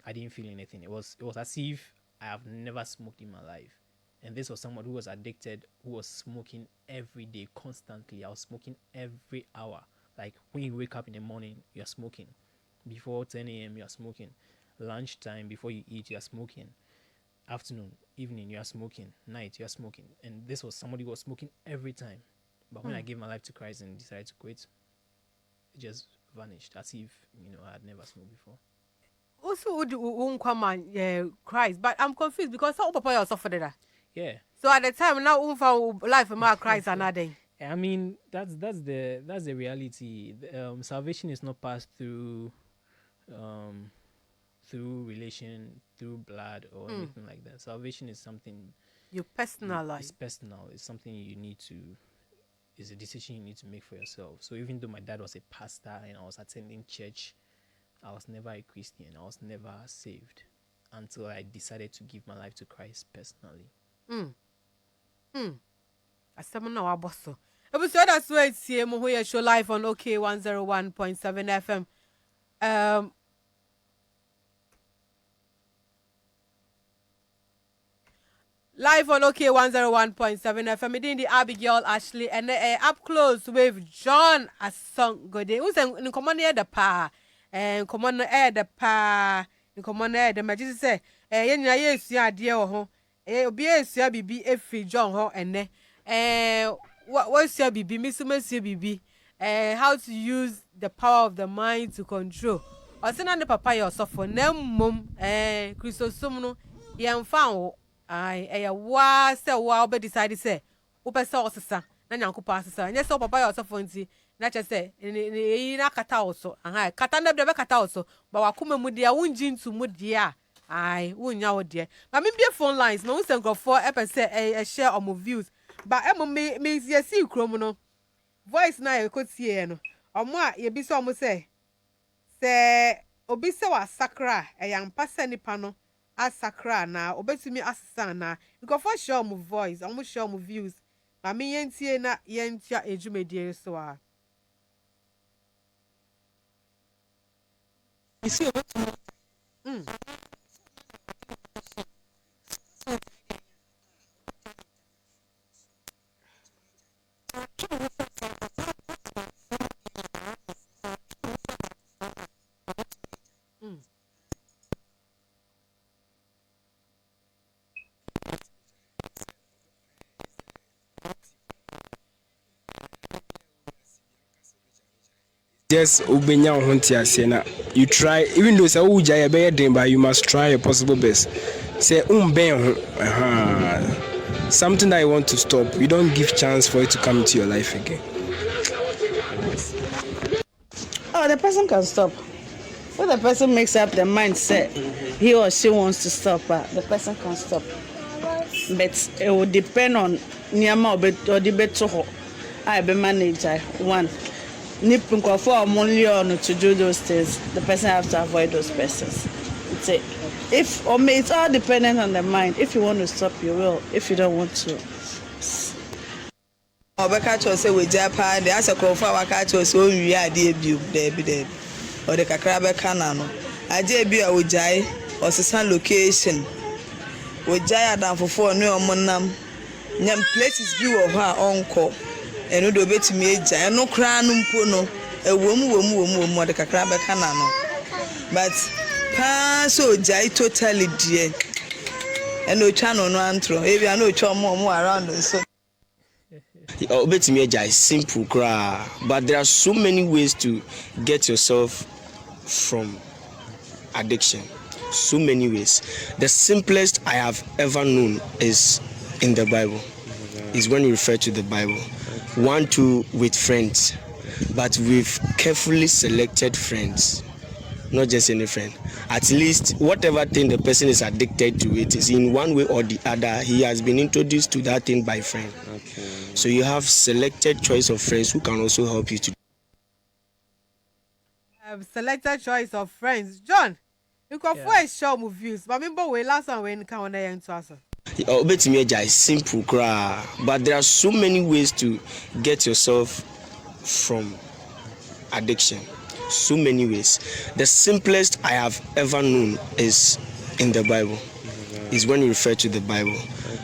I didn't feel anything. It was as if I have never smoked in my life. And this was someone who was addicted, who was smoking every day, constantly. I was smoking every hour. Like when you wake up in the morning, you're smoking. Before 10 a.m., you're smoking. Lunchtime, before you eat, you're smoking. Afternoon, evening, you're smoking. Night, you're smoking. And this was somebody who was smoking every time. But when I gave my life to Christ and decided to quit, it just vanished, as if, I had never smoked before. Also, would come Christ, but I'm confused because some papa you suffered that. Yeah. So at the time now, life of my Christ another. I mean, that's the reality. Salvation is not passed through relation, through blood or anything like that. Salvation is something Your personal life. It's personal. It's something it's a decision you need to make for yourself. So even though my dad was a pastor and I was attending church, I was never a Christian. I was never saved until I decided to give my life to Christ personally. Asɛm na wabɔ so. Ebusu da so etie mo ho show live on OK 101.7 FM. Live on OK 101.7 FM. Within the Abigail Ashley and up close with John Asogonnde. Who's in common air the pa and common air the pa in common air the magic say yes ya dear ho obi esua bibi efi John ho ene what's your bibi Miss bibi how to use the power of the mind to control osena ne papa your suffer na mum Christosum no yemfa wo ai wa se wa obe decide say wo pese osesa na nyankopa asesa nya se papa your suffer nti na che say ni na kata oso kata na be kata oso ba wakoma mu dia wunji ntu mu dia ai wunya wo de ma me bie phone lines no unsen grofo e pese share on views ba me see krom no voice na e kotie no omo a ye bi so omo say obi se wa sakra yampa se nipa no asakra na obetumi asesa na grofo share on voice omo share on views ba me yentie na yentia ejumedie so a Just ubenya honti na you try, even though say uja ya be den, but you must try your possible best. Say ben something that you want to stop, you don't give chance for it to come into your life again. Oh, the person can stop. When the person makes up the mindset he or she wants to stop, the person can stop. But it will depend on Niama or the better. I be manager one. Nipun for only on to do those things, the person has to avoid those persons. It's a, if or may it's all dependent on the mind. If you want to stop, you will. If you don't want to. Obeka cho say we japa de ase krofo waka cho say onwi ade ebiu debi o de kakra beka na no aje ebiu a wojai osesa location wojai adanfofo ne omonam nyam places bi wo ho a onko eno do betimi eja eno kra no mpo no ewom o de kakra beka na no but pa so jai totally die eno twa no no antro ebi ana otwa mo around so Obetimi is simple cry, but there are so many ways to get yourself from addiction. So many ways. The simplest I have ever known is in the Bible. Is when you refer to the Bible. 1, 2 with friends, but with carefully selected friends. Not just any friend. At least whatever thing the person is addicted to, it is in one way or the other. He has been introduced to that thing by friend. Okay. So you have selected choice of friends who can also help you to. Selected choice of friends. John, you can first show me views. But remember we last time when come on there into us. Obetimi is simple cry, but there are so many ways to get yourself from addiction. So many ways. The simplest I have ever known is in the Bible. Is when you refer to the Bible.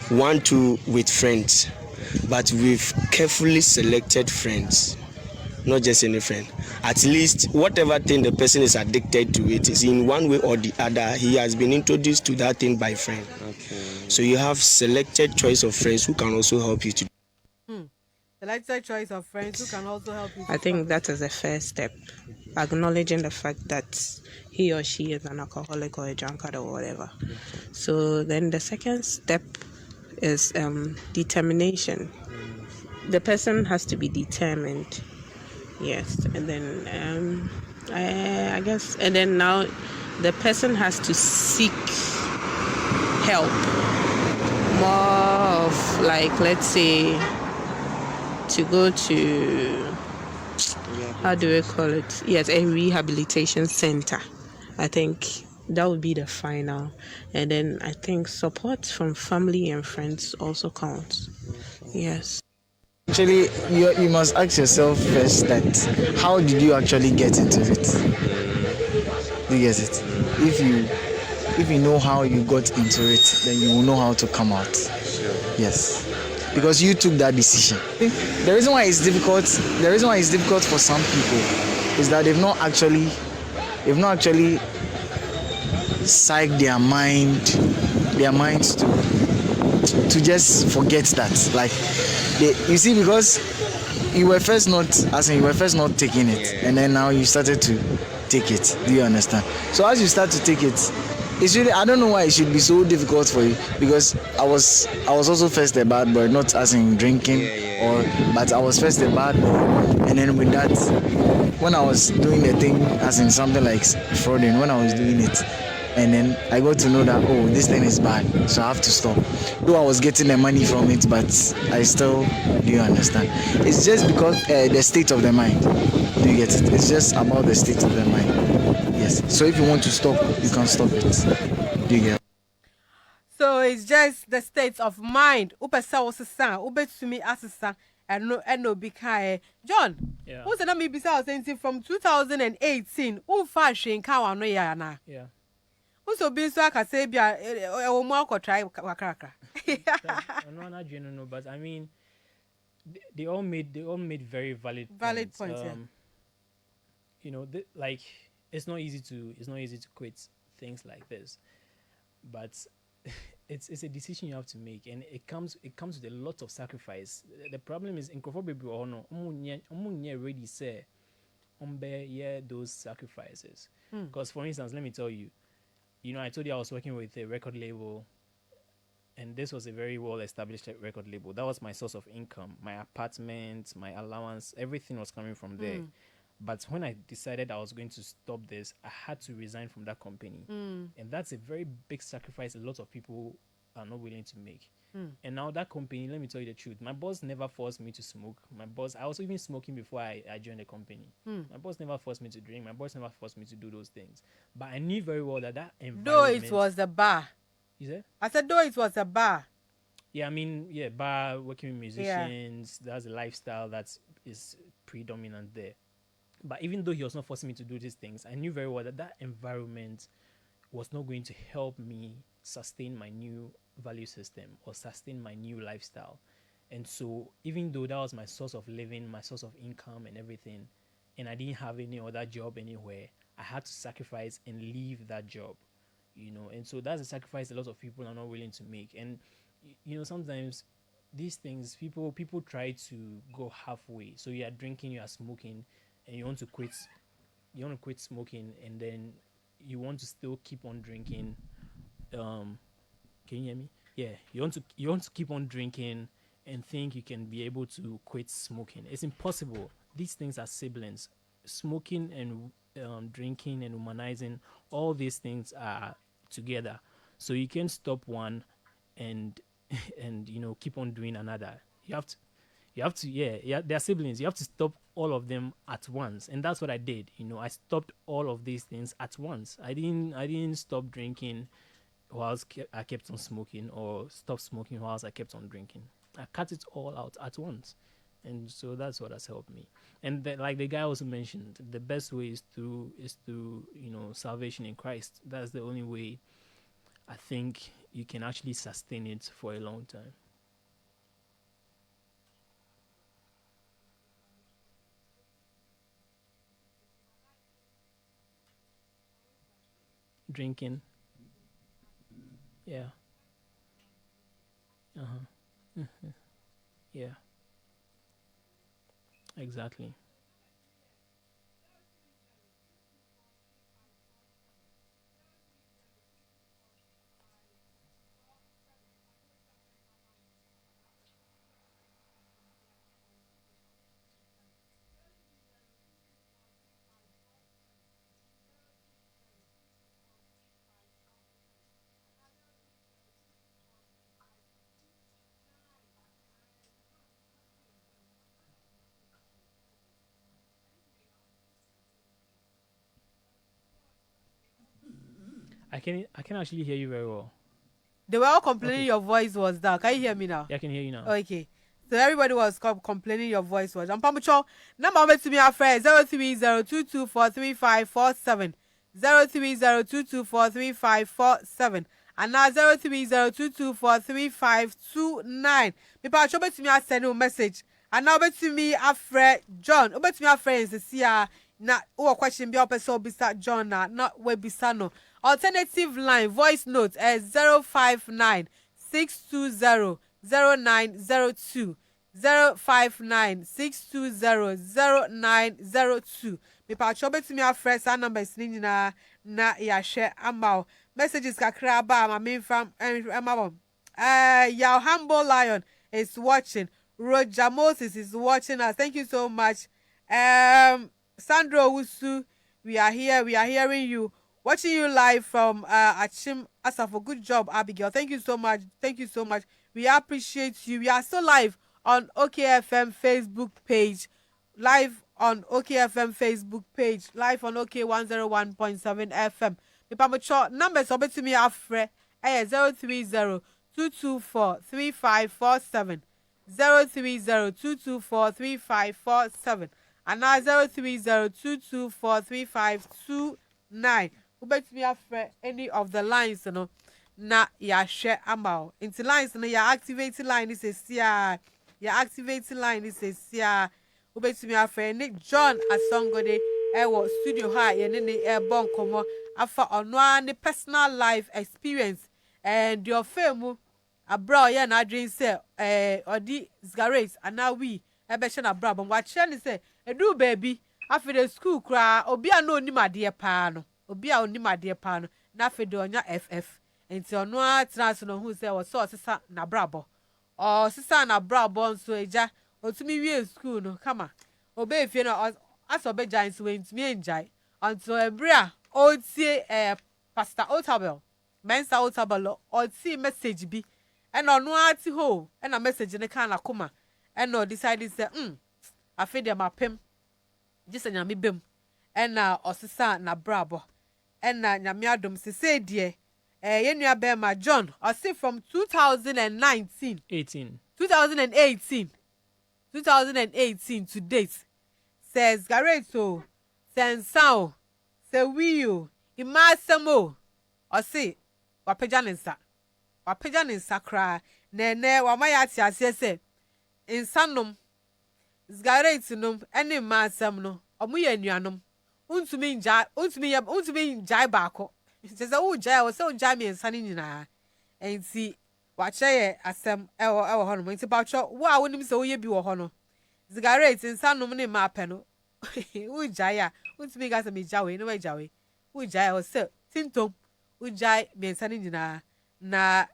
1, 2 with friends, but with carefully selected friends. Not just any friend. At least whatever thing the person is addicted to, it is in one way or the other. He has been introduced to that thing by friend. Okay. So you have selected choice of friends who can also help you to. Selected choice of friends who can also help you. I think that is the first step. Acknowledging the fact that he or she is an alcoholic or a drunkard or whatever. So then the second step is determination. The person has to be determined. Yes, and then I guess, and then now the person has to seek help. More of like, let's say, to go to, how do we call it? Yes, a rehabilitation center. I think that would be the final. And then I think support from family and friends also counts. Yes. Actually, you must ask yourself first that how did you actually get into it? You get it? If you know how you got into it, then you will know how to come out. Yes. Because you took that decision. The reason why it's difficult for some people is that they've not actually psyched their minds to just forget that. Like you see, because you were first not taking it, and then now you started to take it. Do you understand? So as you start to take it, it's really, I don't know why it should be so difficult for you, because I was also first a bad boy, not as in drinking but I was first a bad boy, and then with that, when I was doing the thing as in something like frauding, when I was doing it, and then I got to know that this thing is bad, so I have to stop. Though I was getting the money from it, but I still, do you understand? It's just because the state of the mind. Do you get it? It's just about the state of the mind. Yes. So if you want to stop, you can stop it. Do you get it? So it's just the state of mind. Upesa osisa, ubetumi asisa, and no bikae. John, who's the name bisa saying from 2018? Fashion kawa no ya na. Yeah. Who's be so aka say bia e mo try wakrakra. No, not general, but I mean, they all made very valid points. Yeah. You know, like it's not easy to quit things like this, but it's a decision you have to make, and it comes with a lot of sacrifice. The problem is in Kofobe or no, ready say yeah, those sacrifices. Because for instance, let me tell you, I told you I was working with a record label, and this was a very well established record label. That was my source of income. My apartment, my allowance, everything was coming from there. But when I decided I was going to stop this, I had to resign from that company. And that's a very big sacrifice a lot of people are not willing to make. And now that company, let me tell you the truth, my boss never forced me to smoke. I was even smoking before I joined the company. My boss never forced me to drink. My boss never forced me to do those things. But I knew very well that environment... Though it was a bar. You said? I said, though it was a bar. Yeah, I mean, bar, working with musicians, that's a lifestyle that is predominant there. But even though he was not forcing me to do these things, I knew very well that environment was not going to help me sustain my new value system or sustain my new lifestyle. And so even though that was my source of living, my source of income and everything, and I didn't have any other job anywhere, I had to sacrifice and leave that job, and so that's a sacrifice a lot of people are not willing to make. And sometimes these things, people try to go halfway. So you are drinking, you are smoking, and you want to quit smoking, and then you want to still keep on drinking. Can you hear me? Yeah, you want to keep on drinking and think you can be able to quit smoking. It's impossible. These things are siblings. Smoking and drinking and womanizing, all these things are together. So you can't stop one and keep on doing another. You have to they're siblings. You have to stop all of them at once, and that's what I did. I stopped all of these things at once. I didn't stop drinking whilst I kept on smoking, or stop smoking whilst I kept on drinking. I cut it all out at once, and so that's what has helped me. And like the guy also mentioned, the best way is through salvation in Christ. That's the only way I think you can actually sustain it for a long time. Drinking. Yeah. Yeah. Exactly. I can actually hear you very well. They were all complaining your voice was down. Can you hear me now? Yeah, I can hear you now. Okay. So everybody was complaining your voice was. Pamucho, number to me our friend 03022435547. 03022435547. And now 03022435529. Me pa cho bet me send a message. And now bet me a friend John. Bet me a friend is na o question be person bisa John na not we bisa no. Alternative line voice note 059 620 0902 059 620 0902. Me pa cho bet me a friend sa numbers ni na ya share amount messages kakra ba ma me from amount. Your humble lion is watching. Roger Moses is watching us. Thank you so much. Sandro Wusu, we are here. We are hearing you. Watching you live from Achim Asafo. Good job, Abigail. Thank you so much. Thank you so much. We appreciate you. We are still live on OKFM Facebook page. Live on OKFM Facebook page. Live on OK 101.7 FM. The Pamacho numbers over to me afre 030-224-3547. 030-224-3547. And now 030-224-3529. Who bet me afre any of the lines, na ya share amount. Into lines, no ya activating line is a sia. Ya activating line is a sia. Who bet me afre Nick John Asogonnde. Ewo studio ha ye ne bon komo afa ono an personal life experience and your fame abroad ye na dream say odi cigarettes and now we e be na abroad but what share ni say edu baby After the school cry, obi a no nim adeɛ paa no. Obi a onim adeɛ paa no. Na after the onya FF. Enti ono a trans no hu sɛ wo so sesa na brabo. O sesa na brabo nso eja. Otumi wie school no kama. Obe efie no aso be giant so entumi enjai. Until ebra o tie Pastor Otabel. Mensa Otabel o tie message bi. And ono a ti ho. And a message ne kan akoma. And no decided say after the mapem. Just nyame bem. Ɛna ɔsesa na brabo. Ɛna nyame adom sese die. Yenua Bema John. Ɔse from 2019. 2018 to date. Says Gareto. Sensao. Se wiyo. Imasemo. Ɔse wapeja ne nsa. Wapeja ne nsa kra. Nene wamaya ati ase se. Insanom. Zgarate num ene masam no omu ye nuanom untumi njai baako sese wo jai wo se wo jai me nsa ni nyina enti wa kyerɛ asɛm ɛwɔ hɔ no enti baatwa wo a wonim se wo ye bi wɔ hɔ no Zgarate nsanom ne ma pɛ no wo jai a untumi ga se me jawe no wa jawe wo jai wo se tintom wo jai me nsa ni nyina na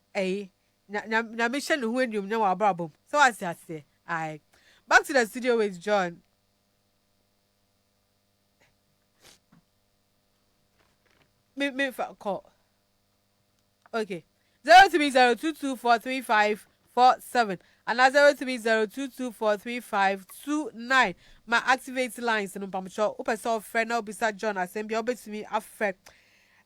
na me hye ne ho anuom nya wa abrabom so ase ai. Back to the studio with John. Me call. Okay. 03022435547 and 03022435529. My activate lines no pamucho. Opeso friend now beside John Assembly obetumi afre.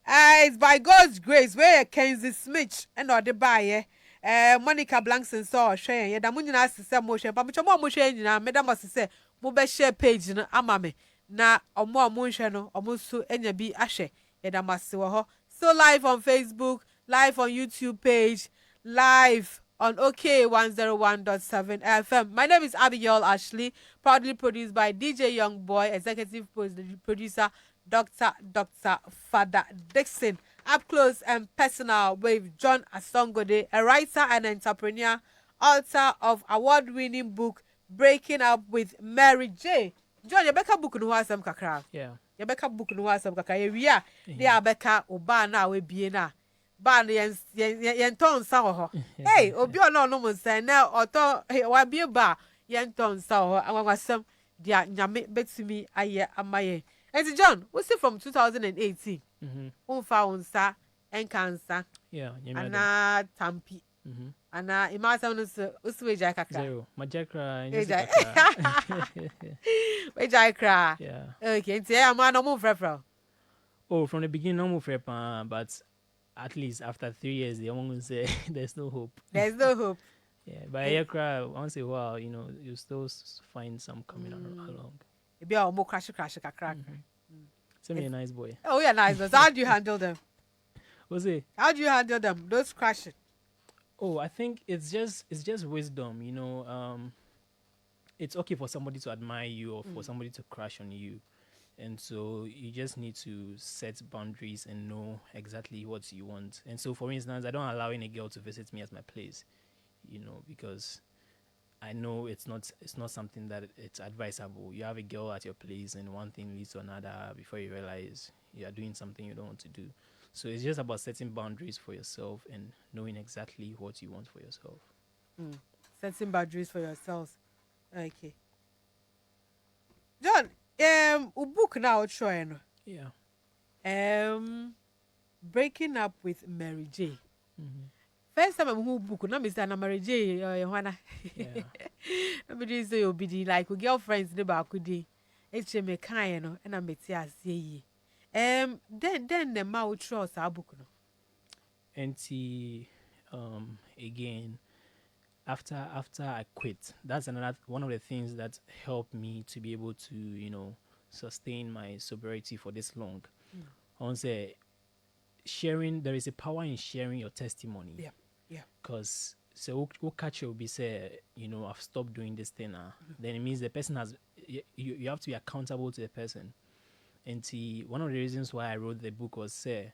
It's by God's grace where Kenzie Smith and the buyer. Monica Blankson saw share ye da munyina asese mo hwe pa mo mo hwe nyina medam asese mo be share page no ama me na omo hwe no omo so enya bi ahwe ye da mase wo ho. So live on Facebook, live on YouTube page, live on OK101.7 FM. My name is Abigail Ashley, proudly produced by DJ Young Boy, executive producer Dr. Father Dixon. Up close and personal with John Asogonnde, a writer and entrepreneur, author of award-winning book Breaking Up with Mary J. John, you beka book no wasam kakra. Yeah. You beka book no wasam kakra. We are there beka oba na we bie na. Ba no yen ton sa ho. Hey, obi ono no mo san na oto wa bie ba yen ton sa ho. Anwasam dia nyame betumi aye amaye. And John, we see from 2018. Unfa unsa enkansa. Yeah, ana tampi. Ana imasa no so uswe jai kakra. Zero. Majakra. We jai kra. Yeah. Okay, nti am no mo frefra. Oh, from the beginning no more frep, but at least after 3 years they won't say there's no hope. There's no hope. Yeah, but I cry once in a while, you still find some coming along. Maybe I'll more crash kakra. Send me a nice boy. Oh, yeah, nice. So how do you handle them? What's it? How do you handle them? Those crashing. Oh, I think it's just wisdom, It's okay for somebody to admire you or for somebody to crush on you. And so you just need to set boundaries and know exactly what you want. And so, for instance, I don't allow any girl to visit me at my place, because I know it's not something that it's advisable. You have a girl at your place and one thing leads to another before you realize you are doing something you don't want to do. So it's just about setting boundaries for yourself and knowing exactly what you want for yourself. Setting boundaries for yourselves. Okay. John, book now trying. Yeah. Breaking Up with Mary J. First time I'm who book, no Mr. Mary J. Johanna. Nobody say you'll be like with girlfriends the back with the HM kind, and I'm betia say. Then the mouth trust our book no. And again, after I quit, that's another one of the things that helped me to be able to sustain my sobriety for this long. I want to say sharing. There is a power in sharing your testimony. Yeah. Because so what catch will be say I've stopped doing this thing now. Then it means the person has you have to be accountable to the person. And one of the reasons why I wrote the book was I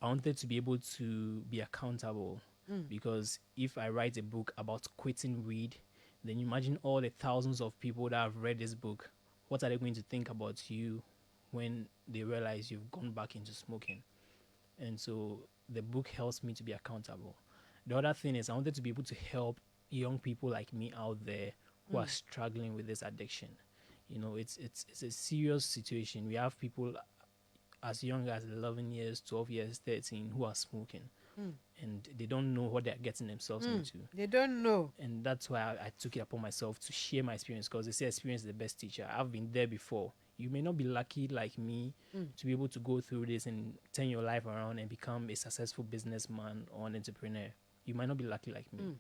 wanted to be able to be accountable. Because if I write a book about quitting weed, then imagine all the thousands of people that have read this book what are they going to think about you when they realize you've gone back into smoking? And so the book helps me to be accountable. The other thing is I wanted to be able to help young people like me out there who are struggling with this addiction. You know, it's a serious situation. We have people as young as 11 years, 12 years, 13 who are smoking. And they don't know what they're getting themselves into. They don't know. And that's why I took it upon myself to share my experience, because they say experience is the best teacher. I've been there before. You may not be lucky like me to be able to go through this and turn your life around and become a successful businessman or an entrepreneur. You might not be lucky like me.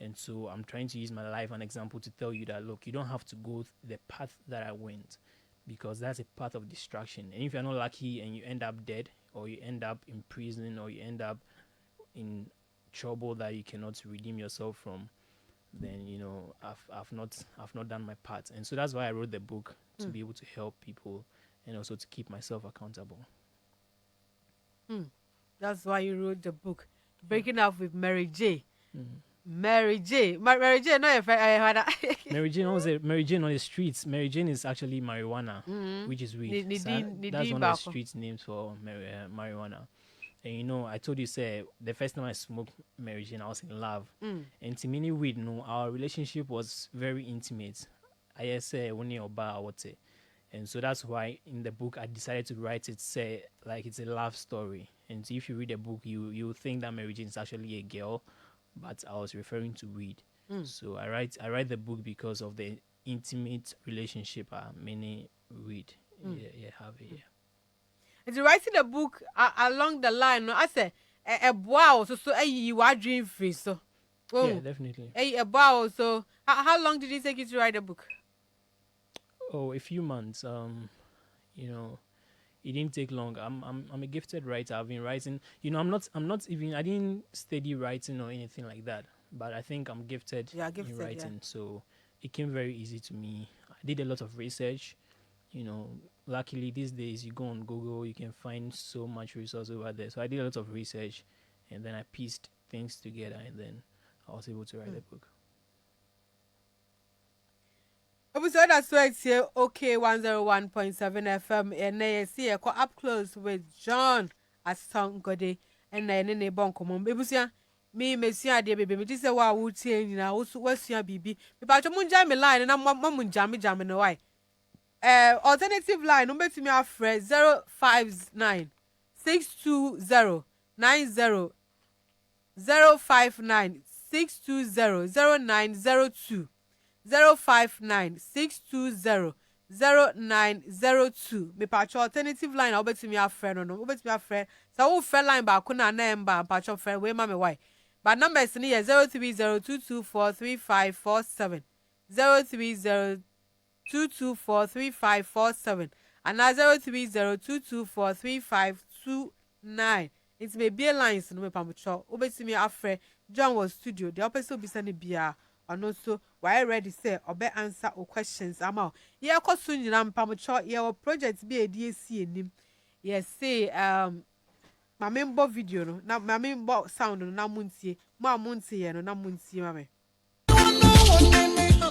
And so I'm trying to use my life as an example to tell you that, look, you don't have to go the path that I went, because that's a path of distraction. And if you're not lucky and you end up dead, or you end up in prison, or you end up in trouble that you cannot redeem yourself from, then you know I've not done my part. And so that's why I wrote the book, to be able to help people and also to keep myself accountable. That's why you wrote the book. Breaking up with Mary J. Mary J. Mary J. No, Mary Jane on the streets. Mary Jane is actually marijuana, which is weed. That's one of the street names for marijuana. And you know, I told you, say, the first time I smoked Mary Jane, I was in love. And to many weed, no, our relationship was very intimate. I say when you're about what say. And so that's why in the book I decided to write it, say, like it's a love story. And if you read the book, you think that Mary Jane is actually a girl, but I was referring to weed. So I write the book because of the intimate relationship many weed have here. It's writing the book along the line. No, I say a wow, so you are dream free. So, Yeah, definitely. A wow. So, how long did it take you to write the book? Oh, a few months. You know, it didn't take long. I'm a gifted writer. I've been writing. You know, I didn't study writing or anything like that. But I think I'm gifted, in writing. So it came very easy to me. I did a lot of research. You know, luckily these days you go on Google, you can find so much resource over there. So I did a lot of research, and then I pieced things together, and then I was able to write the book. Episode that's why it's here. Okay, 101.7 FM, and I see I call up close with John Asogonnde, and then in a bonk on baby. Me, Messia, dear baby, this is what I would say. You know, what's your baby? But I'm on line, and I'm mum jamming away. Alternative line number to me are friend 059 620 90 059 620 0902 059 620 0902. Me patch alternative line over to me a friend no over to me a friend. So who friend line ba kuna number patch friend we mama why. But number is near 03022243547 03022243547 and now 03022243529. It's me be lines no me pamucho over to me a friend. John was studio. The opposite be sending beer. And also, why ready say or be answer or questions. I'm out. Yeah, cause soon you know pamucho. Yeah, project be a DSC nim. Yes, say my member video no. Na my member sound no na muntie. Ma muntie no na muntie mame.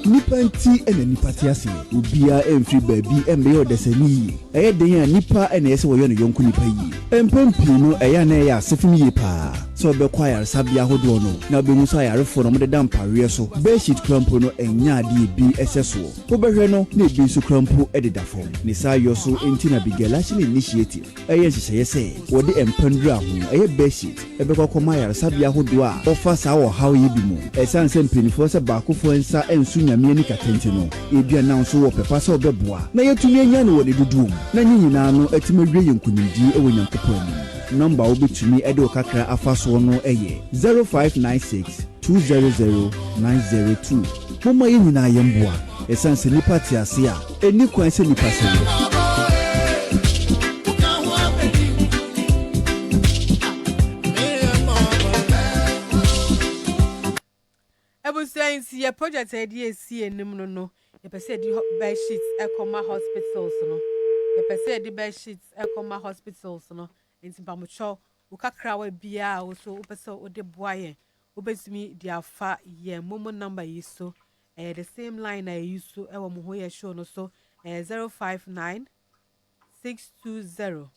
Nipa nti ena nipa ti ase obia emfiri baabi embe odesani eye den a nipa ena yese wo yo no yonku nipa yi empempi no eya na eya asefim yi pa so be kwaya sabia hodo no na obehu so ayarefo no mode dampawe so bedsheet crampo no enya ade bi eseso wo behwe no na ebi so crampo ededa fom ni sa yo so enti na bigelashi initiative eye nhyehyeye se wo de empandura ho eye bedsheet ebe kwakoma ayarefo hodo a ofa sa wo hawo yi bi mu esanse mpinifo se baakofo nsa ensu nyame ni katente no ebia na nso wo pepa se obeboa na yetumi anya no wo de dudum na nyina no atimawie yenkunimdi ewo nyankopɔ ani number obetumi ede okakra afaso no eye 0596 200 902 mama nyina yemboa esanse nipa ti ase a eni kwan se nipa se Saying your project idea see and no. You said the bed sheets Ecoma hospitals no. You said the bed sheets Ecoma hospitals no. In Pamucho, Ukakra Bia also Upeso or the boy. Ubes me the far ye moment number is so. The same line I used to Ewa Muhoya show no so. 059 620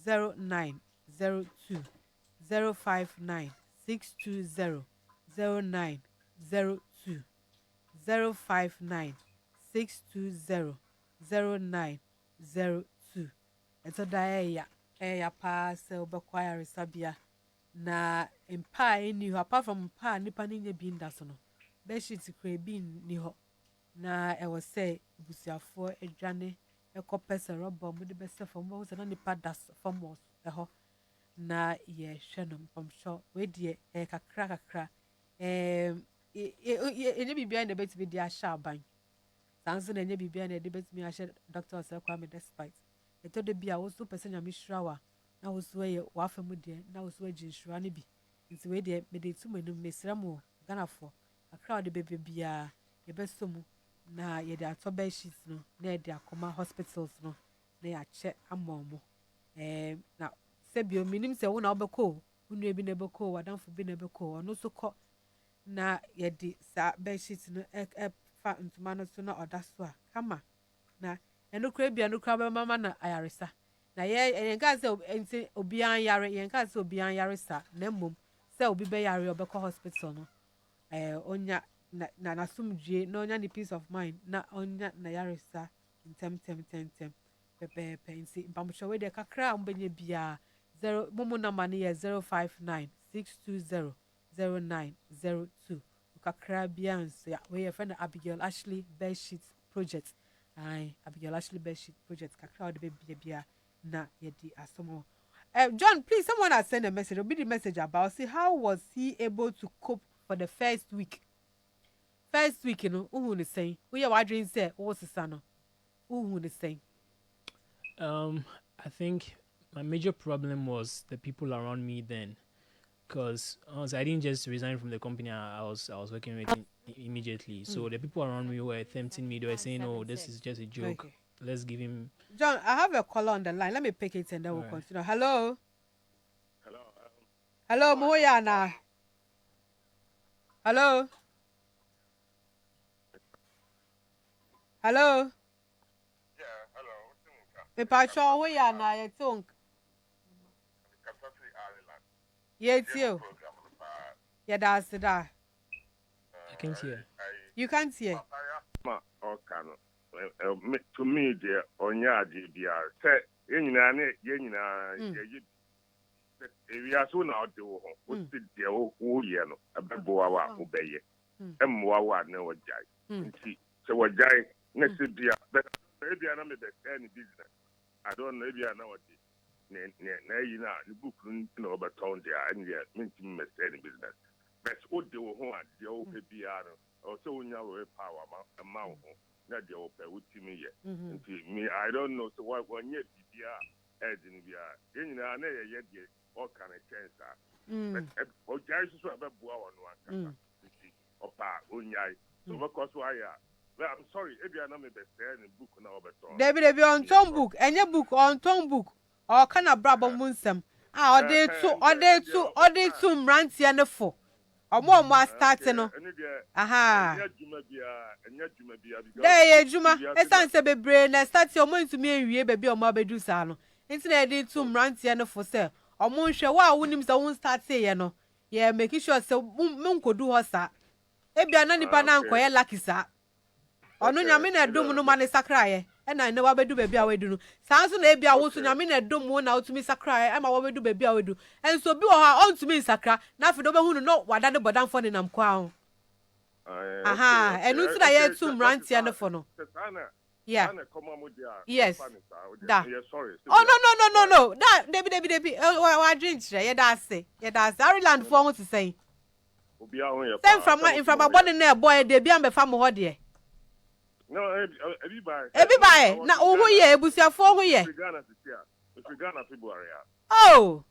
0902 059 620 0902 059 620 0902. Eto da ya pa se obekwa yaresabia na mpa eni ho apart from mpa nipa ne nya bi nda so no be shit kra bi ni ho na e wo se busiafo adwane ekopese robo mu de be se fam wo se na nipa das fam wo ho na ye hwe no mpamsho we de kakra enye bibia na betimi di asha ban sanso na enye bibia na de betimi asha doctor se kwa me despite eto de bia wo so pese nya me hirawa na wo so ye wa famu de na wo so agi hira ne bi nti we de me de tumanum mesramo ganafo akra de bebe bia ye besomu na ye de atoba sheet no na ye de akoma hospitals no na ya che amomo na sebio minim se wo na obeko unu bi na beko wadanfo bi na beko ono so ko na ye de sa bed sheet no fa ntuma no so na oda so a kama na eno kra bia no kra ba mama na ayaresa na ye nka se enti obi an yare ye nka se obi an yare sa na mom se obi be yare obeko hospital no onya na sumdue na onya ni peace of mind na onya na yaresa ntem pepe nsi mpamsho we de kakra mbenye bia 0 mumu number ne ye 059 620 0902 kakra bia nso ya we ye friend Abigail Ashley Bedsheet Project Abigail Ashley Bedsheet Project kakra de bia na ye di asomo. John, please, someone has sent a message. Read the message about see how was he able to cope for the first week. First week, you know, who is saying? We are wondering, say, what's the son? Who is saying? I think my major problem was the people around me then, because I didn't just resign from the company I was working with immediately. So the people around me were tempting me. They were saying, "Oh, this is just a joke. Okay. Let's give him." John, I have a caller on the line. Let me pick it and then we'll continue. Hello. Hello, Moyana. Hello. Hello. Yeah, hello. Me pacho Moyana, you tunk. Yes, you. Yeah, that's that. I can't hear. You can't hear. To me, dear, on your DBR, say, we are soon out the home. What's the dear old yellow, a baboa, obey it. And Wawa never jai. So what jai next to dear, but maybe I don't make any business. I don't know, maybe I know what you know, the book, you know, about town there, and yet, minting any business. But what they were home at the old PBR, or so we know a power amount. Not the open with me yet. Me, I don't know. So what one yet PBR as in VR. In an area yet, all kind of chance. But for guys who have a boa on one, or pa, unyai. So because why? Well, I'm sorry, if you are not the book now, but Debbie on Tom book, and your book on Tom book, or can a brabo munsem. Or they two ranty and a four. Or more starting. Aha. There, Juma, a sansa be brain, and start your mind to me and you, baby, or Mabbe do sano. Instead, did two ranty and a for sale. Or Monsieur, why wouldn't I won't start saying no? Yeah, making sure so moon could do her, sir. Ebi anani pa na nkoye lucky sa. Onu nyame na dom no mane sakraye. E na ne wabedu baby awedu no. Sanso na ebi awo so nyame na dom wo na otumi sakraye. E ma wabedu baby awedu. Enso bi wo ha ontumi sakra. Na afi do be hunu no wada de bodamfo ne nam kwa ho. Aha, enu ti na ye tum rantia ne fo no. Yeah. Yes. Da. Oh no. Da Debbie. Wa drink chire. Ye da ase. Ireland fo ho ti say. Same from my body na boy de bia me fa mo ho de. No, everybody. Na wo ye ebusiafo ho ye. Ghana February. Oh.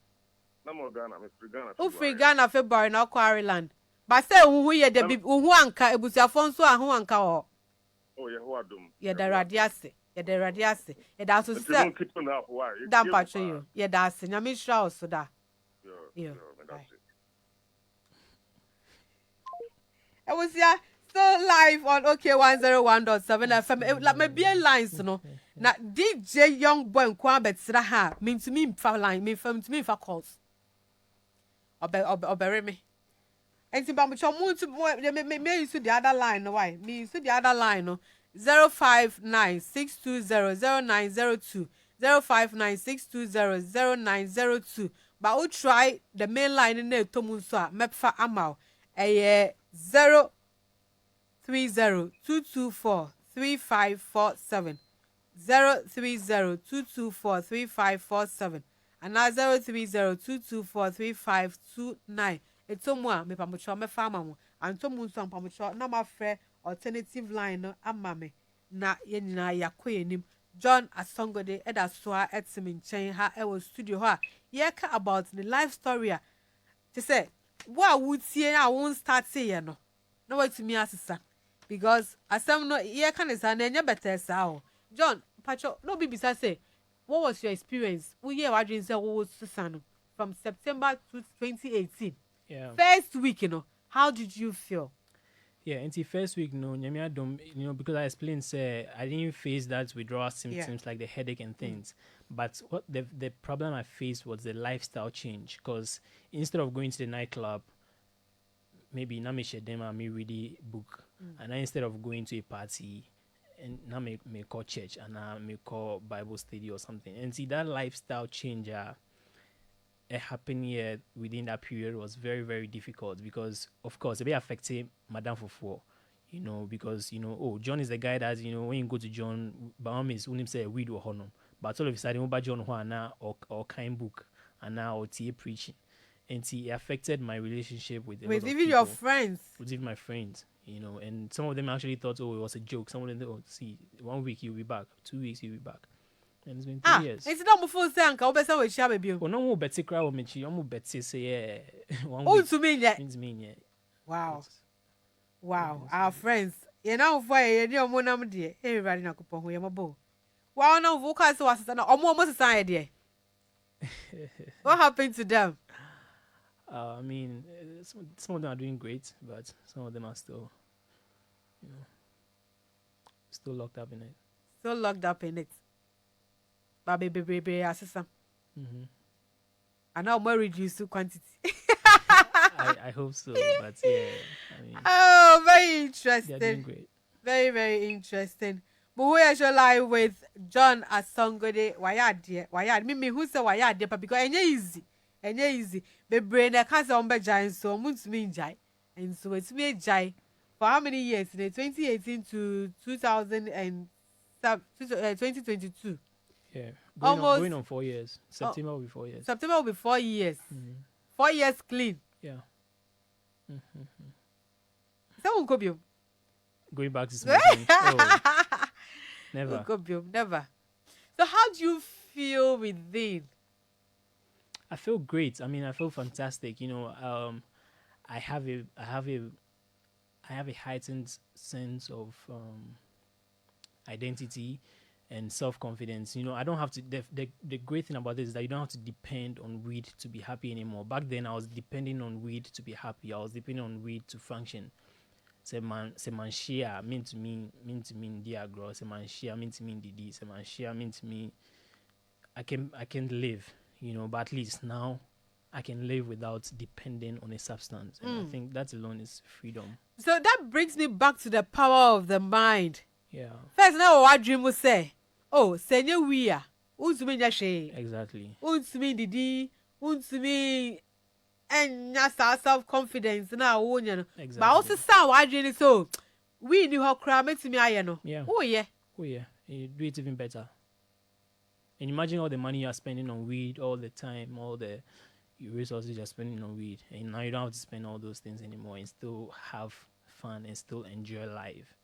Na mo Ghana, Ghana. Who free Ghana February na ko Ireland. But say wo ye de bi wo anka ebusiafo nso aho anka ho. Oh, ye ho adom. Ye da radiase. Ye da so se. Da mpacho yo. Ye da ase. Nyame hira oso da. Yo. Ebusia still live on OK101.7 FM. Like my beer lines, no. Na DJ Young Boy nkwa betra ha. Me to me fa line, me to me fa calls. Obere me. And si bamu cho mu to me use the other line no why? Me use the other line no. 0596200902 0596200902. But we try the main line in there to mu so a mepfa amal. 03022435547 03022435547 and now 03022435529. It's somewhere me pamucho me farmer mo and to mu so pamucho na ma frɛ alternative line no ama me na ye nyina yakoye nim John Asogonnde eda so a etimi nchen ha e wo studio ha ye ka about the life story a to say what would see I won't start saying no. No way to me as because as some no ye can is an any better sao. John, Pacho, no be say, what was your experience? We hear what dreams was Susan from September to 2018. Yeah. First week, how did you feel? Yeah, until first week, no, nyamia don't, because I explained, say, I didn't face that withdrawal symptoms like the headache and things. But what the problem I faced was the lifestyle change. Because instead of going to the nightclub, maybe na me share them and me read the book, and instead of going to a party, and now me call church and now me call Bible study or something. And see that lifestyle change, it happened here within that period was very, very difficult because, of course, it be affected Madame Fofo, because, oh, John is the guy that, when you go to John, Baum is when say weed or honor. But all of a sudden, about John Juana or kind book and now or TA preaching. And see, it affected my relationship with even your friends. With even my friends, and some of them actually thought, oh, it was a joke. Some of them, oh, see, 1 week you'll be back, 2 weeks you'll be back. And it's been 2 years. It's not before saying, I'll be with you, baby. Oh, no more Betsy cry or Michi, no more Betsy say, yeah. 1 Oh, week to me, yeah. means me, yeah. Wow. Wow. Our friends. For you more number, dear. Everybody not upon who you are. Wow, no, vocals was almost society. What happened to them? I mean, some of them are doing great, but some of them are still, still locked up in it. Still locked up in it. But baby, assistant. And now more reduced quantity. I hope so, but yeah. I mean, oh, very interesting. They're doing great. Very, very interesting. But we are live with John Asogonnde. Why me who say why but because it's easy. The brain I can't say on giant so much mean jai. And so it's me jai for how many years? 2018 to 2022. Yeah. Going on 4 years. September will be 4 years. September will be 4 years. 4 years clean. Yeah. Someone could be going back to smoking. Oh, never. Never. So how do you feel within? I feel great. I mean, I feel fantastic. I have a heightened sense of identity and self-confidence. I don't have to. The great thing about this is that you don't have to depend on weed to be happy anymore. Back then, I was depending on weed to be happy. I was depending on weed to function. Say man share mean to me dear girl. Say man share mean to me didi. Say man share mean to me. I can live. But at least now I can live without depending on a substance. And I think that alone is freedom. So that brings me back to the power of the mind. Yeah. First, now what dream will say, oh, senye we are. Unsumi nyashe. Exactly. Unsumi didi. Unsumi and self-confidence now. Exactly. But also sound what dream so we knew how cram to me I know. Yeah. Oh yeah. You do it even better. And imagine all the money you're spending on weed all the time, all the resources you're spending on weed. And now you don't have to spend all those things anymore and still have fun and still enjoy life.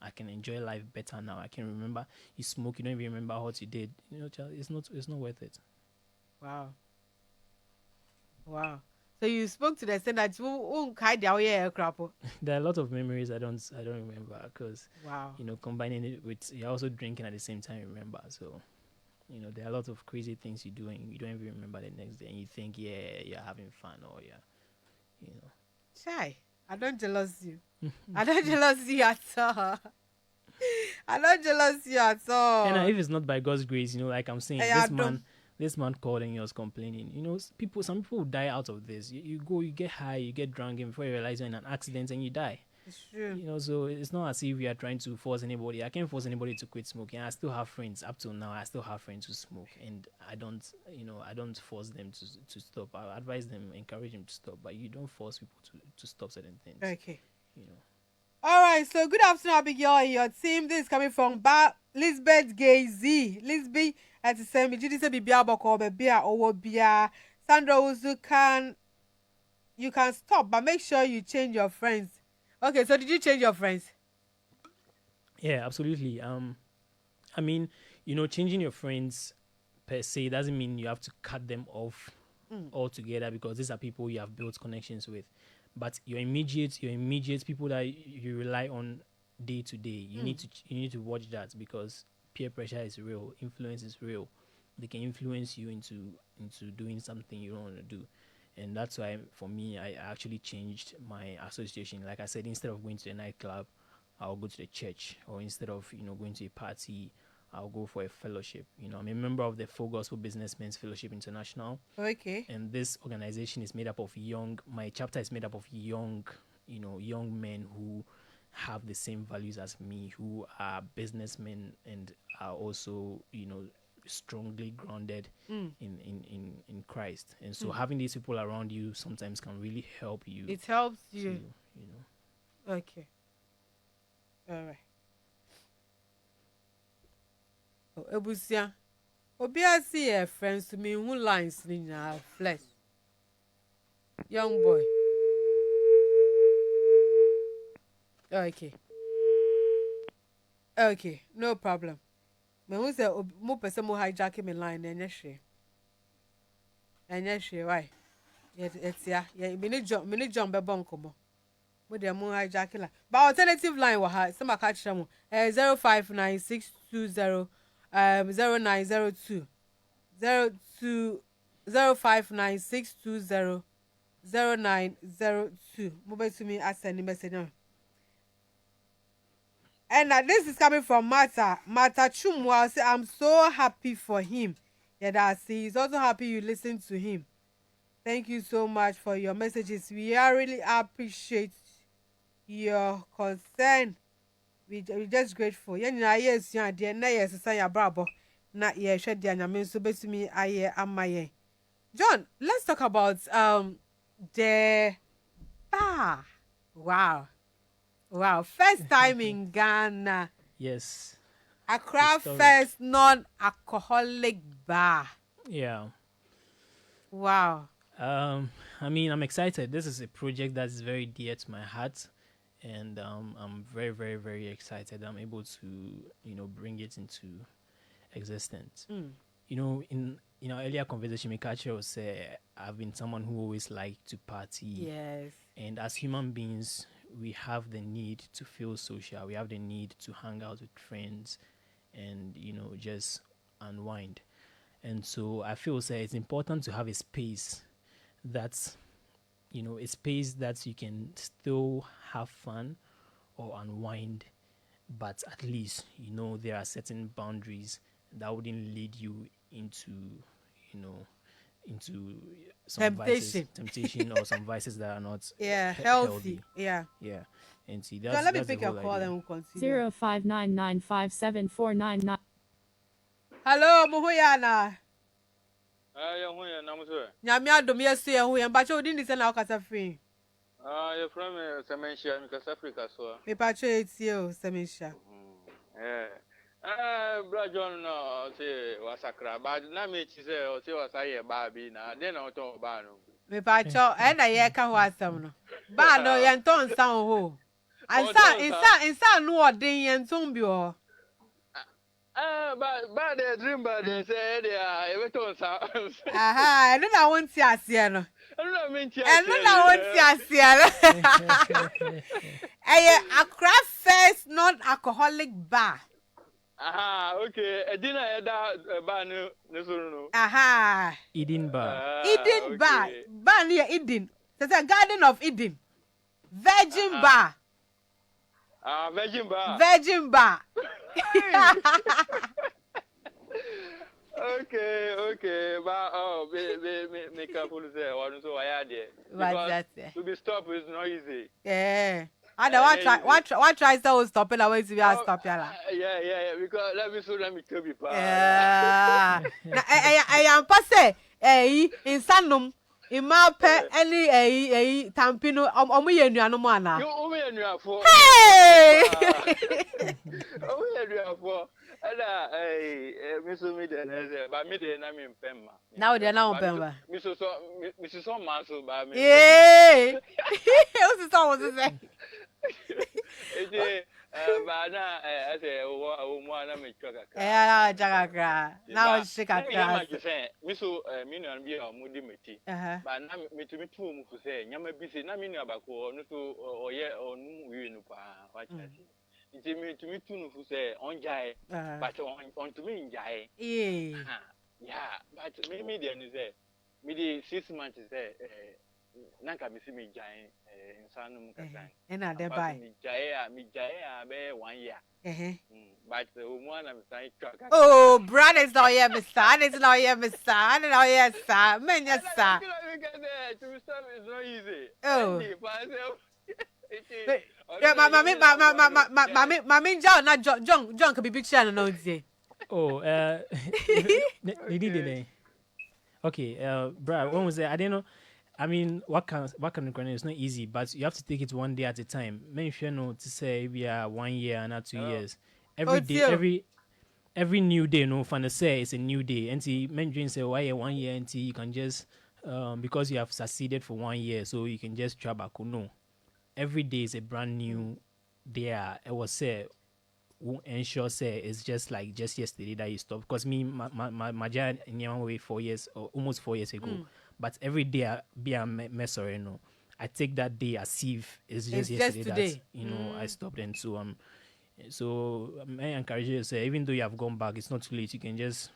I can enjoy life better now. I can remember you smoke, you don't even remember what you did. Child, it's not worth it. Wow. So you spoke to the extent that you won't hide the way crap. There are a lot of memories I don't remember because wow. Combining it with you're also drinking at the same time, remember. So there are a lot of crazy things you do and you don't even remember the next day and you think, yeah, you're having fun or yeah, Shy. I don't jealous you. I don't jealous you at all. I don't jealous you at all. And if it's not by God's grace, like I'm saying, this man called and he was complaining. Some people die out of this. You go, you get high, you get drunk, and before you realize you're in an accident and you die. It's true. So it's not as if we are trying to force anybody. I can't force anybody to quit smoking. I still have friends up till now. I still have friends who smoke, and I don't force them to stop. I advise them, encourage them to stop, but you don't force people to stop certain things. Okay. All right. So good afternoon, Abigail and your team. This is coming from Lisbeth Gazy. Lisbeth at the same. Judy said, "Bibia boko bebia owo bia." Sandra Uzu you can stop, but make sure you change your friends. Okay, so did you change your friends? Yeah, absolutely. I mean, changing your friends per se doesn't mean you have to cut them off altogether, because these are people you have built connections with. But your immediate people that you rely on day to day, you need to watch that, because peer pressure is real, influence is real. They can influence you into doing something you don't want to do. And that's why, for me, I actually changed my association. Like I said, instead of going to a nightclub, I'll go to the church. Or instead of, going to a party, I'll go for a fellowship. I'm a member of the Full Gospel Businessmen's Fellowship International. Okay. And this organization is made up of my chapter is made up of young men who have the same values as me, who are businessmen and are also, strongly grounded in Christ. And so having these people around you sometimes can really help you. It helps you. Okay. All right. Ebusia. Obia see your friends to me who lines in our flesh. Young boy. Okay. Okay, no problem. Me who say mo person mo hijack me line enye hwe. Enye hwe why? Etia, me ni John be bon komo. Mo de mo hijack line. But alternative line wa ha, some aka kire mo. 059620 0902 059620 0902. Mo be to me send message now. And this is coming from Martha Chumwa. Say, I'm so happy for him. Yeah, that's he's also happy you listen to him. Thank you so much for your messages. We really appreciate your concern. We're just grateful. Yeah, yes, yeah, dear, yes, say your bravo. Not yeah, shed the name so basically I am my John, let's talk about the bar. Wow, first time in Ghana. Yes. Accra first non-alcoholic bar. Yeah. Wow. I mean, I'm excited. This is a project that's very dear to my heart, and I'm very, very, very excited. I'm able to, bring it into existence. In our earlier conversation, Mikachi was I've been someone who always liked to party. Yes. And as human beings, we have the need to feel social. We have the need to hang out with friends and, just unwind. And so I feel it's important to have a space that's, a space that you can still have fun or unwind, but at least, there are certain boundaries that wouldn't lead you into some temptation or some vices that are not healthy. Yeah. And see, so let me pick a call and we'll continue. 0599574999. Hello, Muhuyana. Nyame adom yesu ye hu ye mbacho odi ndi se na okasa free. Your friend Semensha because Africa so. Me pacho etie o Semensha. Bra John no say wasakra but na me chi say o say wasaye ba bi na den na oton ba no. Me pacho e na ye ka ho asem no. Ba no ye nton san ho. Ansa no odin ye nton bi o. But the dream but they say they are everything sa. Aha, I don't know want to ase no. I don't mean to. I don't know want to ase. Accra first non-alcoholic bar. Aha, okay. Edina eda bar no no. Aha. Eden bar. Eden bar. Bar near Eden. There's a Garden of Eden. Virgin bar. Virgin bar. Virgin bar. Okay, but me careful say one so I had there because to be stopped is not easy. Yeah. And what tries to stop it away to be stop yala. Yeah, because let me tell you, yeah. Na I am passe insanum ima pe any tampino omo ye nuanom ana. You omo ye nuafo. Hey! Omo ye nuafo. Ada me so me dey na but me dey na me mpemma. Now dey na mpemma. Me so man so ba me. Yeah. What's the was say? But now I say o mo na me chwa kakra. Eh chakakra. Now shake kakra. Me so me no bi o mo di meti. But na me to me tu mu fu say nyama bi say na me no abako no so oye onu wi nu pa wa chasi. Nti me to me tu no fu say onjae but on to me njae. Yeah, but me dey no say me dey 6 months say nanka me see me jae insanum kasan. Na dey buy. Me jae be 1 year. But one I'm saying oh, brother is not here, Mr. It's not here, Mr. And now yes, sir. Men, yes, sir. To stop is not easy. Oh. Yeah, mammy, John, not John could be big channel, no, dear. Oh, they did it. Okay, bro, when was that? I didn't know. I mean, what kind of granted? It's not easy, but you have to take it one day at a time. Make sure not to say we are 1 year and not 2 years. Every day, every new day, no fun to say it's a new day. And see, men dream say why 1 year and you can just because you have succeeded for 1 year, so you can just try back. No, every day is a brand new day. I was say. Ensure say it's just like just yesterday that you stopped because my job in way 4 years or almost 4 years ago, but every day I be a mess or I take that day as if it's just yesterday that I stopped. And so I encourage you to say even though you have gone back, it's not too late. You can just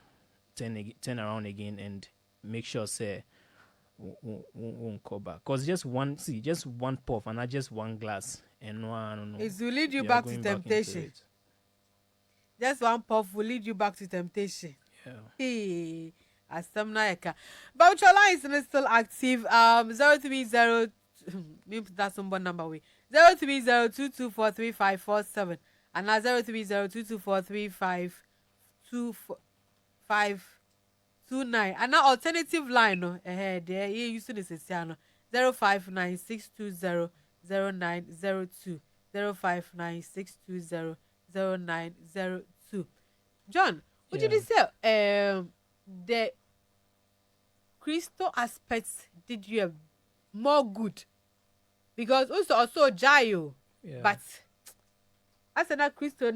turn around again and make sure say won't call back because just one puff and not just one glass and no, I don't know. It will lead you back to temptation. Just one puff will lead you back to temptation. Yeah. Hey, as some naika. But your line is still active. 030. That's some number way. 03022435547 and now 03022435529 and now alternative line no ahead there you using this 0596200902 0596200902. John, would you say the Christo aspects did you more good? Because also Jayo, but as that Christo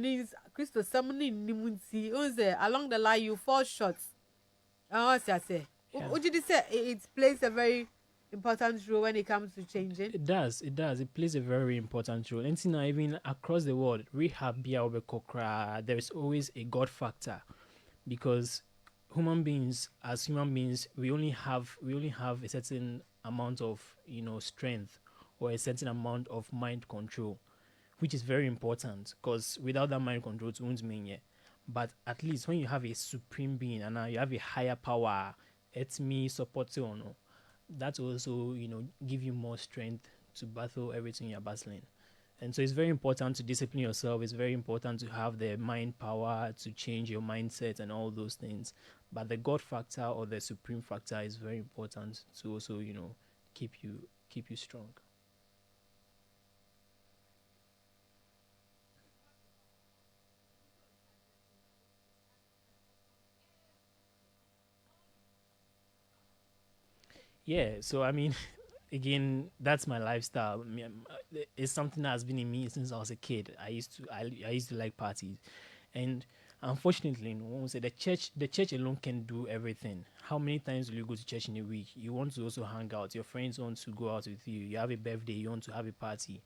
summoning Nimunsi, along the line you fall short. I say, would you say it plays a very important role when it comes to changing? It does. It plays a very important role. And now even across the world, rehab there is always a God factor because as human beings, we only have a certain amount of strength or a certain amount of mind control, which is very important because without that mind control, it won't mean yeah. But at least when you have a supreme being and now you have a higher power, it's me support you or no. That also, give you more strength to battle everything you're battling. And so it's very important to discipline yourself. It's very important to have the mind power to change your mindset and all those things. But the God factor or the supreme factor is very important to also, keep you strong. Yeah, so I mean, again, that's my lifestyle. It's something that has been in me since I was a kid. I used to like parties, and unfortunately, one say the church alone can do everything. How many times will you go to church in a week? You want to also hang out. Your friends want to go out with you. You have a birthday. You want to have a party.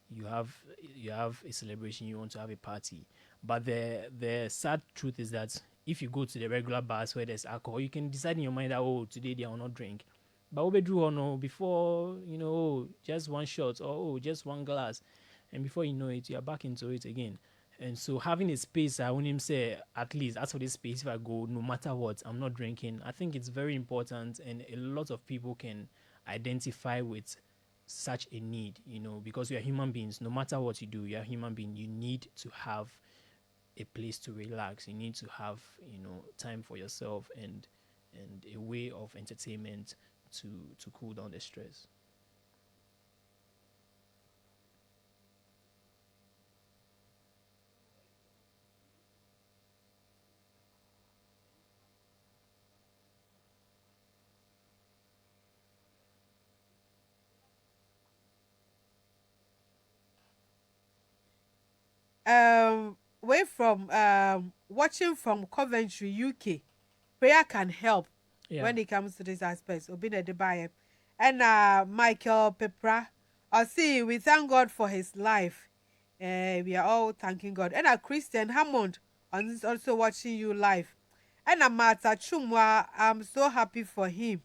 You have a celebration. You want to have a party. But the sad truth is that if you go to the regular bars where there's alcohol, you can decide in your mind that today they will not drink. But we drew on before just one shot or just one glass, and before you know it, you are back into it again. And so having a space, I want him say at least as for this space, if I go, no matter what, I'm not drinking. I think it's very important, and a lot of people can identify with such a need, because we are human beings. No matter what you do, you are human being. You need to have a place to relax. You need to have time for yourself and a way of entertainment to cool down the stress. Way from watching from Coventry, UK, prayer can help when it comes to this aspect. Obina Debaye and Michael Pepra. I see. We thank God for his life. We are all thanking God. And Christian Hammond is also watching you live. And Martha Chumwa, I'm so happy for him.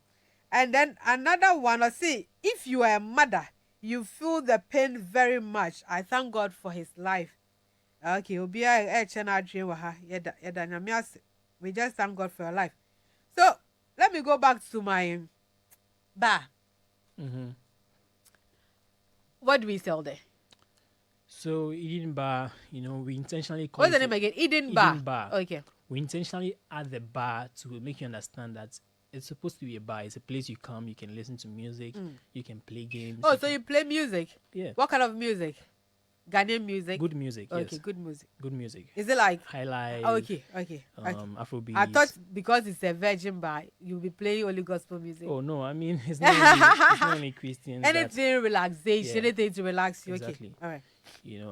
And then another one, I see. If you are a mother, you feel the pain very much. I thank God for his life. Okay, Obia Channel Dream Waha, Yeda, we just thank God for your life. So let me go back to my bar. Mm-hmm. What do we sell there? So Eden Bar, we intentionally call What's the name again? Eden Bar. Bar. Okay. We intentionally add the bar to make you understand that it's supposed to be a bar. It's a place you come, you can listen to music, you can play games. Oh, so you play music? Yeah. What kind of music? Ghanaian music? Good music, okay, yes. Good music. Good music. Is it like high life? Okay. Afrobeat. I thought because it's a virgin bar, you'll be playing only gospel music. Oh no, I mean it's not only Christians. Anything relaxation, anything to relax you. Exactly. Okay. All right.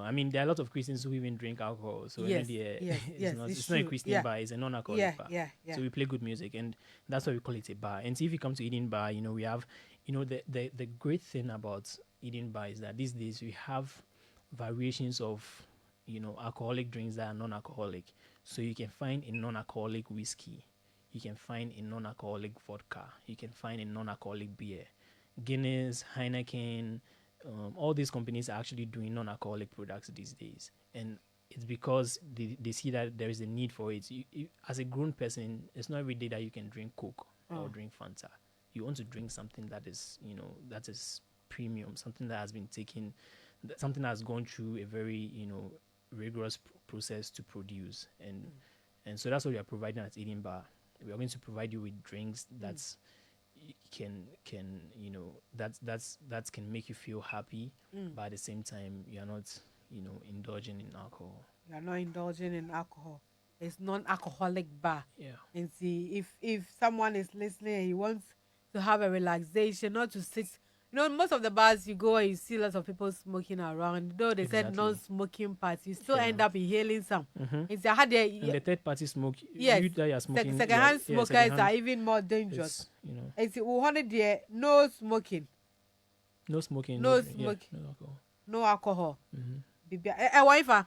I mean there are a lot of Christians who even drink alcohol. So yes, it's not a Christian bar, it's a non-alcoholic bar. Yeah. So we play good music, and that's why we call it a bar. And see, if you come to Eden Bar, we have the great thing about Eden Bar is that these days we have variations of alcoholic drinks that are non-alcoholic. So you can find a non-alcoholic whiskey, you can find a non-alcoholic vodka, you can find a non-alcoholic beer. Guinness, Heineken, all these companies are actually doing non-alcoholic products these days, and it's because they see that there is a need for it. You, as a grown person, it's not every day that you can drink Coke or drink Fanta. You want to drink something that is that is premium, something that has been taken, something that has gone through a very rigorous process to produce, and so that's what we are providing at Eden Bar. We are going to provide you with drinks that's can that can make you feel happy, but at the same time you are not indulging in alcohol. You are not indulging in alcohol. It's non-alcoholic bar. Yeah. And see, if someone is listening and he wants to have a relaxation, not to sit. Most of the bars you go and you see lots of people smoking around. Though they said non-smoking parts, you still end up inhaling some. And the third party smoke. Yes. You that are smoking. Secondhand smokers are even more dangerous. And see, we wanted there no smoking. No smoking. No smoking. Yeah, no alcohol. No alcohol. Wife.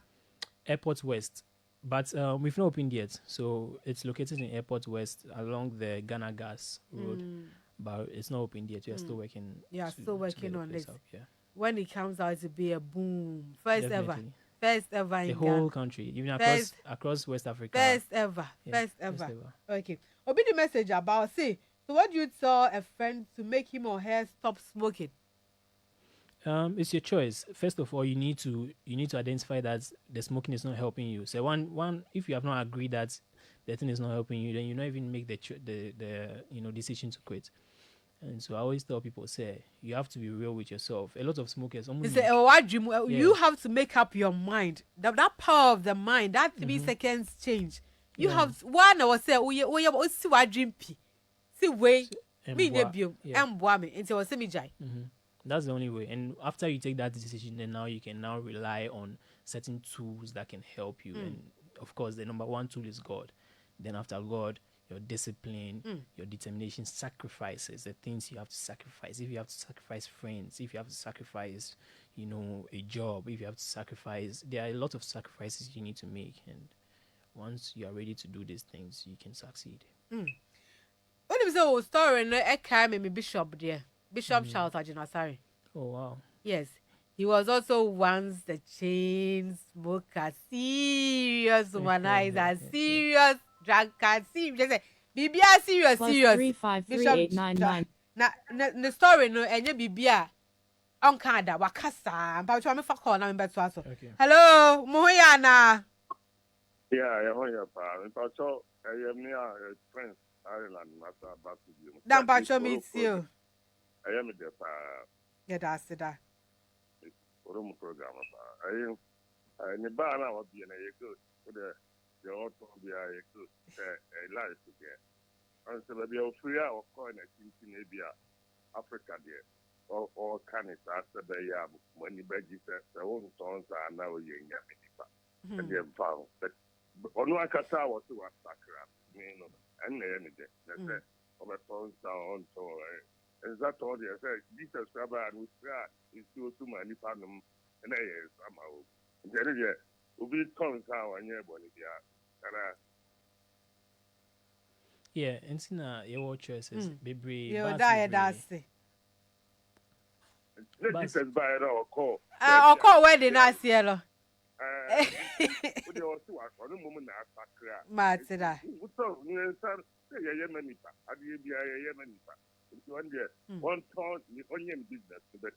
Airport West. But we've not opened yet. So it's located in Airport West along the Ghana Gas Road. But it's not opened yet. We are still working. Yeah, still working on this. Yeah. When it comes out, it'll be a boom. First Definitely. ever in the Ghana. whole country, even across West Africa. First ever. Okay. I'll be the message about so what do you tell a friend to make him or her stop smoking? It's your choice. First of all, you need to identify that the smoking is not helping you. So one if you have not agreed that the thing is not helping you, then you not even make the decision to quit. And so I always tell people, you have to be real with yourself. A lot of smokers, you have to make up your mind. That power of the mind, that 3 seconds change. You have one hour say, see what dream p. See way me debut and boame until me jai. That's the only way. And after you take that decision, then now you can now rely on certain tools that can help you. And of course, the number one tool is God. Then after God, your discipline, your determination, sacrifices, the things you have to sacrifice. If you have to sacrifice friends, if you have to sacrifice, a job, if you have to sacrifice, there are a lot of sacrifices you need to make. And once you are ready to do these things, you can succeed. When Maybe so story no e carry me Bishop there. Bishop Charles Ajinasari. Oh wow. Yes. He was also once the chain smoker, serious womanizer, serious drunkard, serious. Bibia serious, serious. +353,899. Na the story no enye bibia on Canada wakasa. But you me for call na me beto aso. Hello, Moyana. Yeah, I want your pa. In fact, so I am near Prince Ireland master back to you. Dan pacho meet you. I am the pa. Yeah, that's it. Room program pa. I ni ba na wa bi na ye good. For the auto be a good. A life there. And so be o free our coin na tintin e bia Africa there. Or can it after the ya when you beg you say won tons are now ye nyame nipa. And they found that onu akata was to sakra me no and na me de na say over tons down to is that all they say Jesus Christ and we is to many panum and I somehow there is ubi tons how anya boni dia kana yeah entina your choices bebre you die that's Jesus by our call o call wedding last year lo we also work on a moment na sakra matida so you say manipa adi bia manipa one day one ton the onion business but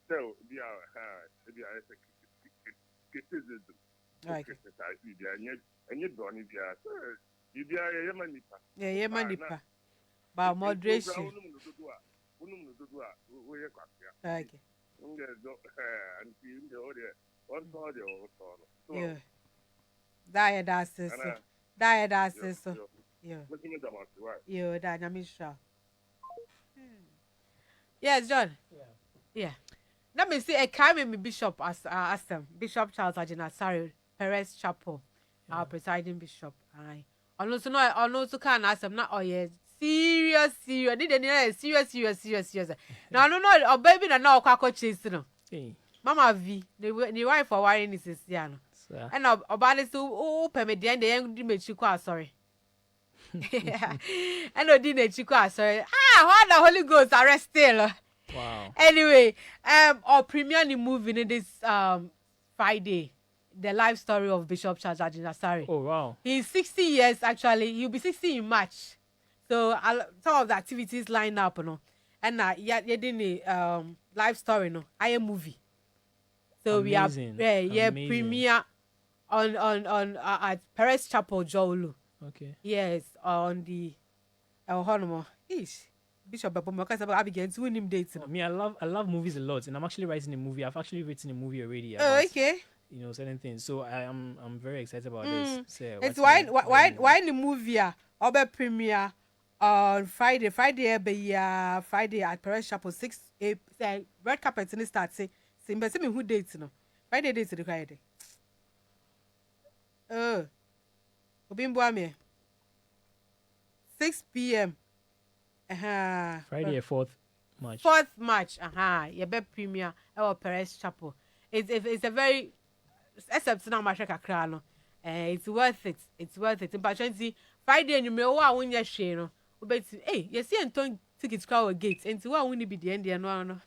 so bia bia criticism criticize bia any doni bia bia manipa ba moderation unum do we ye kwakya okay and the order one ton the ton yeah that's so that's so yeah yeah that na me sure yes John yeah let me see a carry me Bishop as Bishop Charles Ajinasari Perez Chapel our presiding bishop I also can ask him not serious serious no no baby na kwako chase no mama V the wife for worrying is ya no and obale so pay me the end me chiko sorry and odi na chiko sorry what the Holy Ghost arrest still wow anyway our premiere the movie in this Friday the life story of Bishop Charles Ajinasari. Oh wow, he's 60 years actually. He'll be 60 in March. So some of the activities line up, you know, and yeah, did the life story, no, I am movie. So amazing. we are premiere on at Perez Chapel, Jolu. Okay. Yes, on the Honomo. Bishop I began to win him dates. Me, I love movies a lot, and I'm actually writing a movie. I've actually written a movie already. Oh, okay. You know, certain things. So I'm very excited about this. So it's why the movie Obe premiere on Friday at Perez Chapel 6 red carpet in the start say me who dates no Friday dates the Friday. Obimbo me 6 p.m. Friday 4th March. 4th March. You be premiere at Perez Chapel. It's a very except now my kakra no. It's worth it. It's worth it. But Friday you may want when share no. But hey, you see Anton tickets crowd gate. And to one be the end no.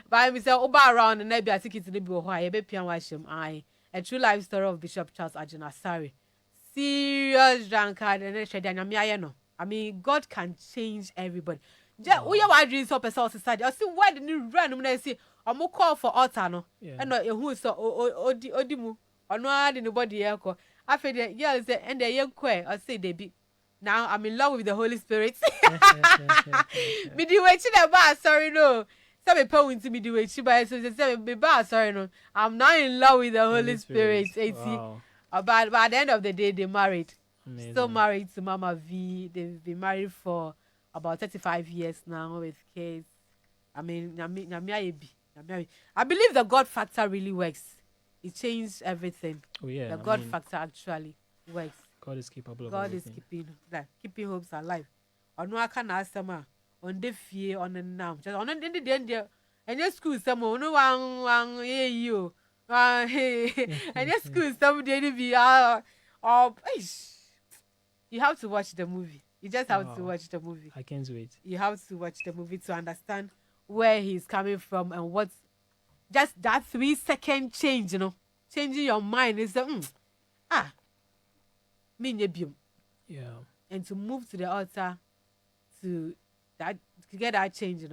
But I say over around and maybe a ticket to the be why be pian wash him. A true life story of Bishop Charles Ajinasari. Serious drunkard and share no. I mean, God can change everybody. We are dreams of a society. I see why the new random when I say I'm call for altar no. And no who is odimu. Or no add anybody else. I feel that girls and the young queer I say they be. Now I'm in love with the Holy Spirit. Me do wait about sorry no. Some people into me do wait by so say me bad sorry no. I'm not in love with the Holy Spirit. Wow. But by the end of the day they married. Amazing. Still married to Mama V. They've been married for about 35 years now with kids. I mean, I believe the God factor really works. It changed everything. Oh yeah. The God factor actually works. God is capable of God everything. is keeping hopes alive. On no can ask them on the fear on the now. Just on the end and your school some no one you. And your school some be you have to watch the movie. You just have to watch the movie. I can't wait. You have to watch the movie to understand where he's coming from and what's just that 3-second change, changing your mind is Yeah. And to move to the altar to get that change,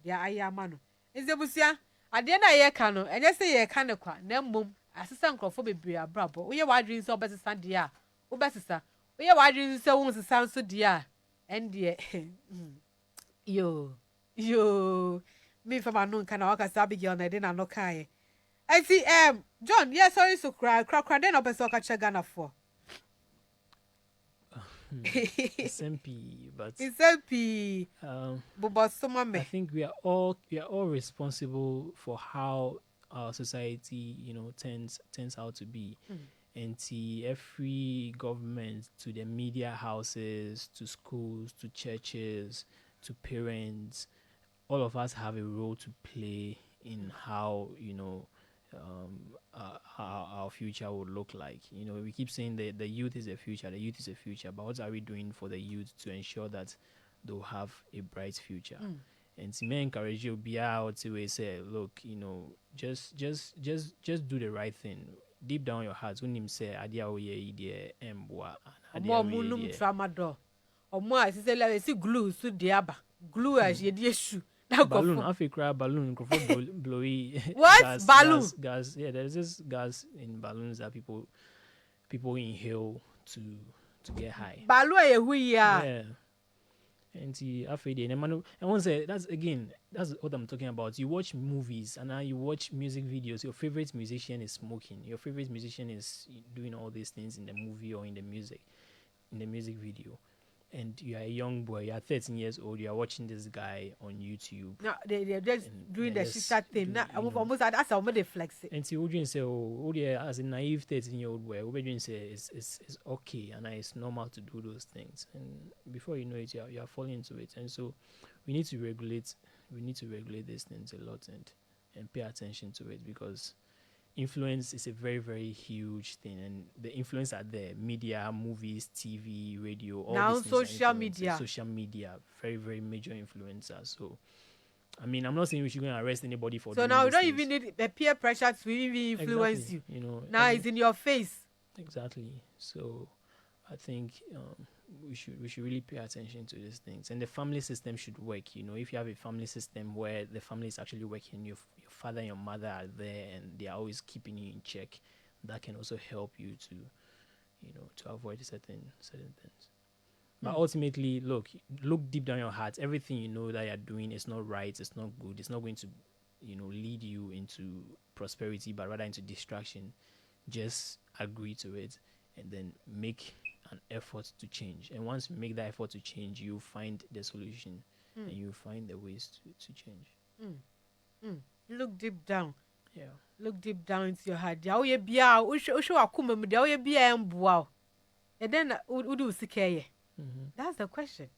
Yeah, I am man. Is the busia? At the end of year cano, and just say ye kind of qua, mum, assistant be a brabo. We are wide so better stand dear. Oh, better, sir. We are wide so wants to sound so dear. And dear, yo, me from my noon can walk as Abigail and I didn't know Kai. I see, John, yes, sorry, so cry, then up a soccer chagana for. SMP, but SMP. I think we are all responsible for how our society, turns out to be. And see every government, to the media houses, to schools, to churches, to parents, all of us have a role to play in how our future would look like. We keep saying that the youth is the future, but what are we doing for the youth to ensure that they'll have a bright future? And to me, encourage you be out to say, look, just do the right thing deep down your heart. When him say idea idea more munum tramadol or more I say let see glue so diaba glue as ye dear shoe. Balloon, I feel cry balloon, blowy. What balloon? Gas. Yeah, there's this gas in balloons that people inhale to get high. Balloon, yeah. And see, I feel and one say that's what I'm talking about. You watch movies and now you watch music videos. Your favorite musician is smoking. Your favorite musician is doing all these things in the movie or in the music video. And you are a young boy, you are 13 years old, you are watching this guy on YouTube. No, they're just doing the sister thing. Almost that's how they flex it. And see, would you say, as a naive 13-year-old boy, would you say it's okay and it's normal to do those things? And before you know it, you are falling into it. And so we need to regulate these things a lot and pay attention to it, because influence is a very, very huge thing, and the influence are there: media, movies, TV, radio, all now these social media, very, very major influencers. So I mean, I'm not saying we should go and arrest anybody for so doing now we don't things. even need the peer pressure to even influence exactly. you now it's in your face. Exactly. So I think we should really pay attention to these things, and the family system should work. If you have a family system where the family is actually working, your father and your mother are there and they are always keeping you in check, that can also help you to avoid certain things. But ultimately, look deep down your heart. Everything you know that you're doing is not right, it's not good, it's not going to lead you into prosperity, but rather into distraction. Just agree to it and then make an effort to change. And once you make that effort to change, you find the solution and you find the ways to change. Look deep down. Yeah. Look deep down into your heart. Dia oye bia o akuma mu dia oye bia emboa. And then udu usikaye. That's the question.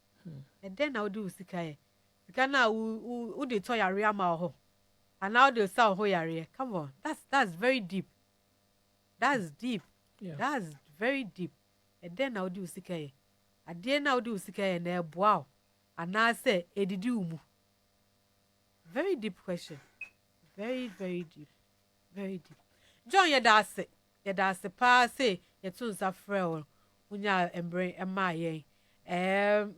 And then I do usikaye. Because u de to yare ma ho. And now they sell ho yare. Come on. That's very deep. That's deep. Yeah. That's very deep. And then I do usikaye. And then I do usikaye na eboa. And now say edidi umu. Very deep question. Very, very deep. Very deep. John Yedase pa say yetun safrel unya embre ema yen.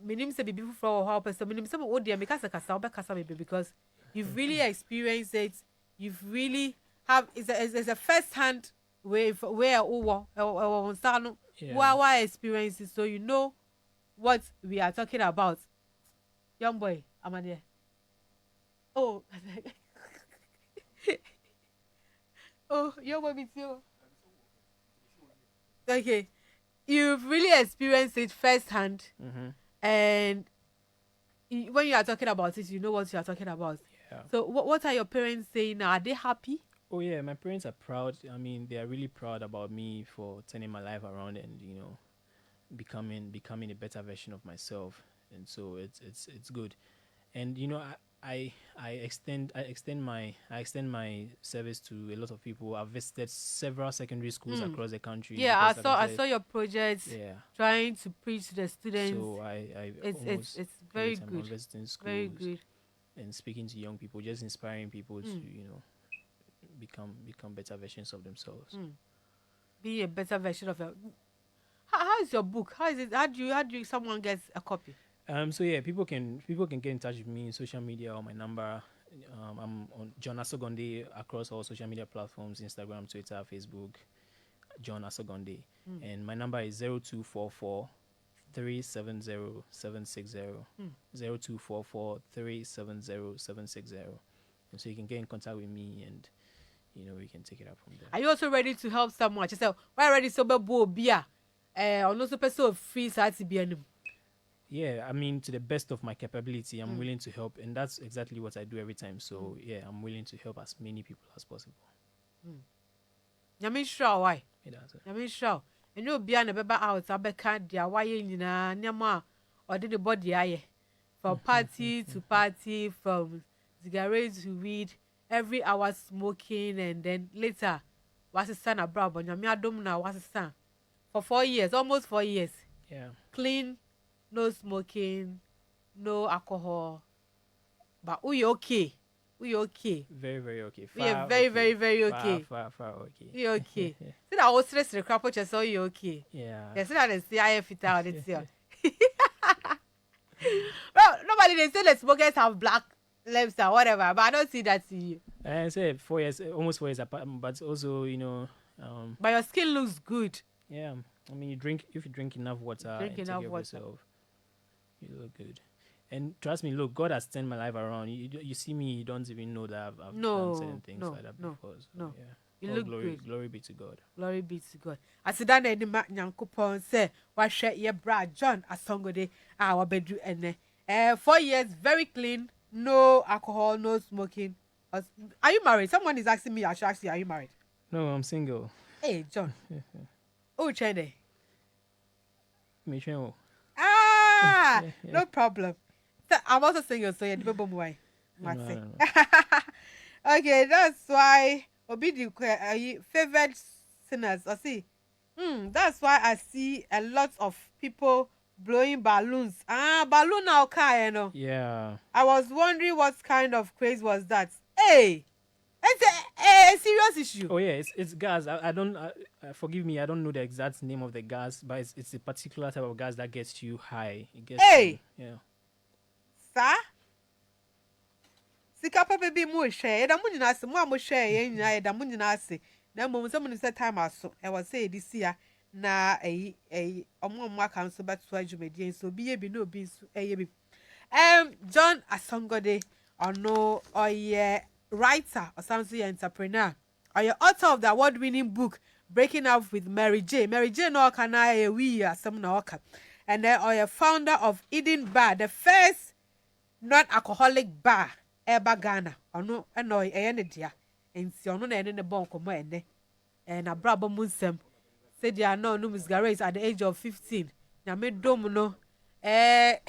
Minim se bibi fufro ho person minim se wo dia meka kasa obekasa baby, because you've really experienced it. You've really have it's a first hand way where on sano why experiences, so you know what we are talking about. Young boy, Amade. Oh. Oh, your baby too. Okay, you've really experienced it firsthand, and when you are talking about it, you know what you are talking about. Yeah. So, what are your parents saying now? Are they happy? Oh yeah, my parents are proud. I mean, they are really proud about me for turning my life around and becoming a better version of myself. And so it's good. And I extend my service to a lot of people. I've visited several secondary schools across the country. Yeah, because, like I saw your projects. Yeah. Trying to preach to the students. So I it's every very time good. I'm visiting schools Very good. and speaking to young people, just inspiring people to become better versions of themselves. Be a better version of it. How is your book? How is it? How do you someone gets a copy? So yeah, people can get in touch with me in social media or my number. I'm on John Asogonnde across all social media platforms: Instagram, Twitter, Facebook. John Asogonnde, and my number is 0244 370 760. 0244 370 760. And so you can get in contact with me, and we can take it up from there. Are you also ready to help someone? Just say, why ready so beer? Or no so free side to be. Yeah, I mean, to the best of my capability, I'm willing to help, and that's exactly what I do every time. So yeah, I'm willing to help as many people as possible. Nyame sure why? It does. Nyame sure. And you'll be an beba out, I can't dia why in Nyama or did the body aye. From party to party, from cigarettes to weed, every hour smoking, and then later was a son abroad, but Nyame Adom now was a son. For 4 years, almost 4 years. Yeah. Clean, no smoking, no alcohol. But we okay. We okay. Very, very okay. We are very, very, very okay. Far okay. We okay. See that was stress the crap which I saw you okay. Yeah. Yes, that is the IF fit out it's here. Well, nobody they say the smokers have black lips or whatever, but I don't see that to you. I say 4 years, almost 4 years apart, but also but your skin looks good. Yeah, I mean, if you drink enough water, and take care of yourself, you look good. And trust me, look, God has turned my life around. You see me, you don't even know that I've done certain things like that before. So, yeah. You all look glory, good. Glory be to God. Glory be to God. As I done any Nyankopon say, what share your bra John Asogonnde our bedroom and 4 years very clean, no alcohol, no smoking. Are you married? Someone is asking me. I should ask you, are you married? No, I'm single. Hey, John. Oh, Chene. Me too. No problem. So, I'm also single, so you're the boy. No. Okay, that's why Obi the favored sinners. I see. That's why I see a lot of people blowing balloons. Balloon now, car, Yeah. I was wondering what kind of craze was that. Hey, it's a serious issue. Oh yeah, it's gas. I don't. Forgive me, I don't know the exact name of the gas, but it's a particular type of gas that gets you high. It gets you, yeah. Sir? Sika papa bi mu hwe da mu nyina se mu am hwe ye nyina da mu nyina se na mom se mu se time aso e was say this year na omo aka nso beto adwumedie nso bi ye bi no bi nso ye bi John Asogonnde ono oye writer or something entrepreneur or your author of the award-winning book Breaking Up with Mary J. Mary J no kana e we asem na oka and then or your founder of Eden Bar, the first non-alcoholic bar ever Ghana. Ono eno ne dia. Enti ono na ene ne bon komo ene. Na brabo munsem. Say dia no cigarettes at the age of 15. Na me dom no. Guy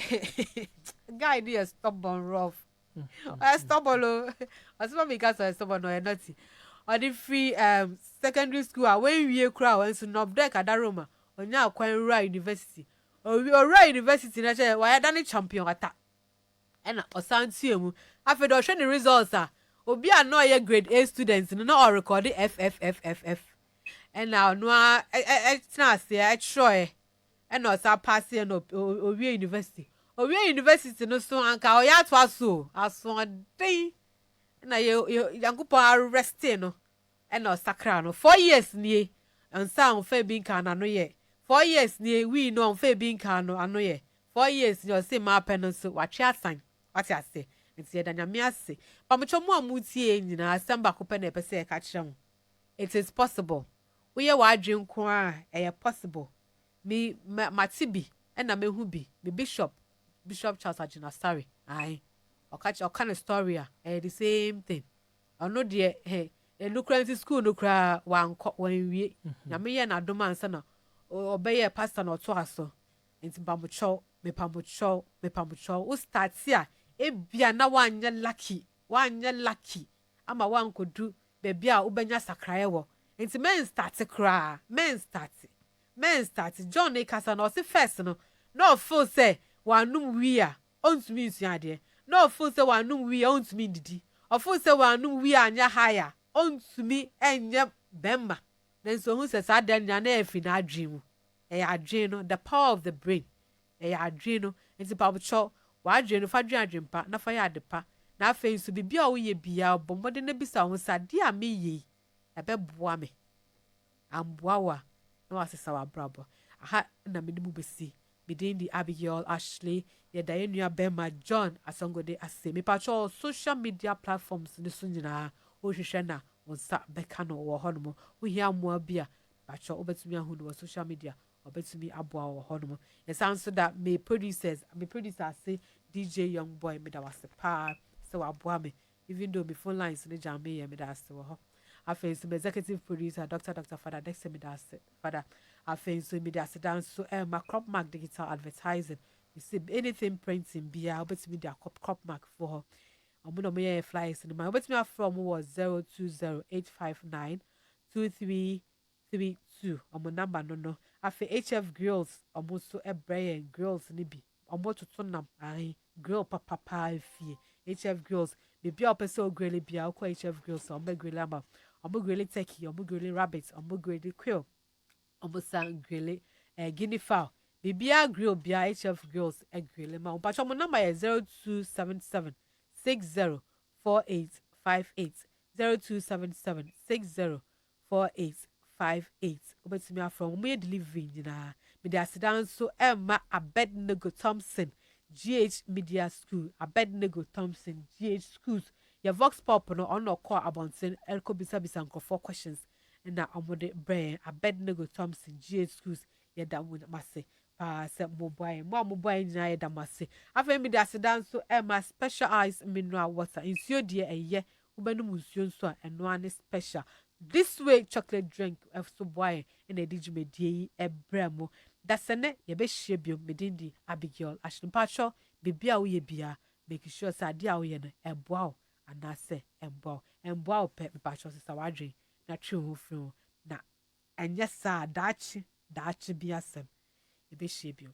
dey stubborn rough. Stubborn lo. Asema me gas stubborn no enoti. Or the free secondary school when we kra when so no break adaroma. Onya akwan rural university. Rural university na che wa ya dane champion ata. And osantie mu after do hwe the results obi a no ye grade A students no record FFFFF and now no tina se try and no sa pass no owie university no so anka o ya to aso den na ye yankopon arrest no and no sakra no 4 years nie ansa on fa bin kan na no ye 4 years nie we no on fa bin kan no ano ye 4 years you say ma pen so watwe asan what I say it's here than me ase but me chomo amutie nyina asamba ko pe na pese e ka kire it is possible we ye wa adwen ko a possible me matibi na me hu bi me bishop Charles Agina sorry ai o kind of story the same thing ono de lucrative school no kra wan wie na me ye na doma ansa na obeye pastor na oto aso enti me pamucho we start here ebia na wanye lucky ama wankodu baby a ubenya sakrae wo enti men start John e kasa na o first no feel say wanum wi a ontumi nsuade no feel say wanum wi a ontumi ndidi o feel say wanum wi anya higher ontumi enye bemma nenso hu se sa dan nya na afi na adwen mu adwen no the power of the brain adwen no enti pa cho wadwen no fa dwen adwen na fa ya adepa na afa nso bibia a wo ye bia bomode na bisa ho sade a me ye ebeboa me amboa wa na wasesa wa brabo aha na me mu besi medin di Abigail Ashley ye da yenua Bema John Asogonnde ase me pacho social media platforms ne so nyina o hwehwe na wonsa beka no wo ho no mo wo hia moa bia pacho obetumi ahu no social media obetumi aboa wo ho no mo yesan so that me producer say DJ Young Boy me da wase pa so aboa me even though me phone lines ne jam me me da ase wo ho afen so executive producer Dr. Father Dexter me da ase Father afen so me da ase dan so my crop mark digital advertising you see anything printing bia obetumi da crop mark for her omo no me flyers in my obetumi from was 0208592332 omo number no afen HF Grills omo so Brian Grills ni bi omo toto nam grill papa fie HF Grills bibia opese grill bia ko HF Grills omo grill ama omo grill turkey omo grill rabbit omo grill quail omo san grill guinea fowl bibia grill bia HF Grills grill ma omo omo number is 0277604858 0277604858 obetumi afro omo ye delivery nyina me dey asidan so Emma Abednego Thompson GH Media School Abednego Thompson GH Schools your vox pop no ono call abonten elko bisa nkofo questions na omode brain Abednego Thompson GH Schools ye da mu mase pa se mobile nyina ye da mase afa me dey asidan so Emma specialized mineral water insuo de eye ubenu nsuo nso a eno ane special this way chocolate drink so boy in a digimedie ebremo dasene ye be hye biom medindi Abigail Ashley Pacho bibia wo ye bia make sure say dia wo ye no eboa anase emboa pe pacho say wadwen na twe ho firi na anya sa daachi bi asem ye be hye biom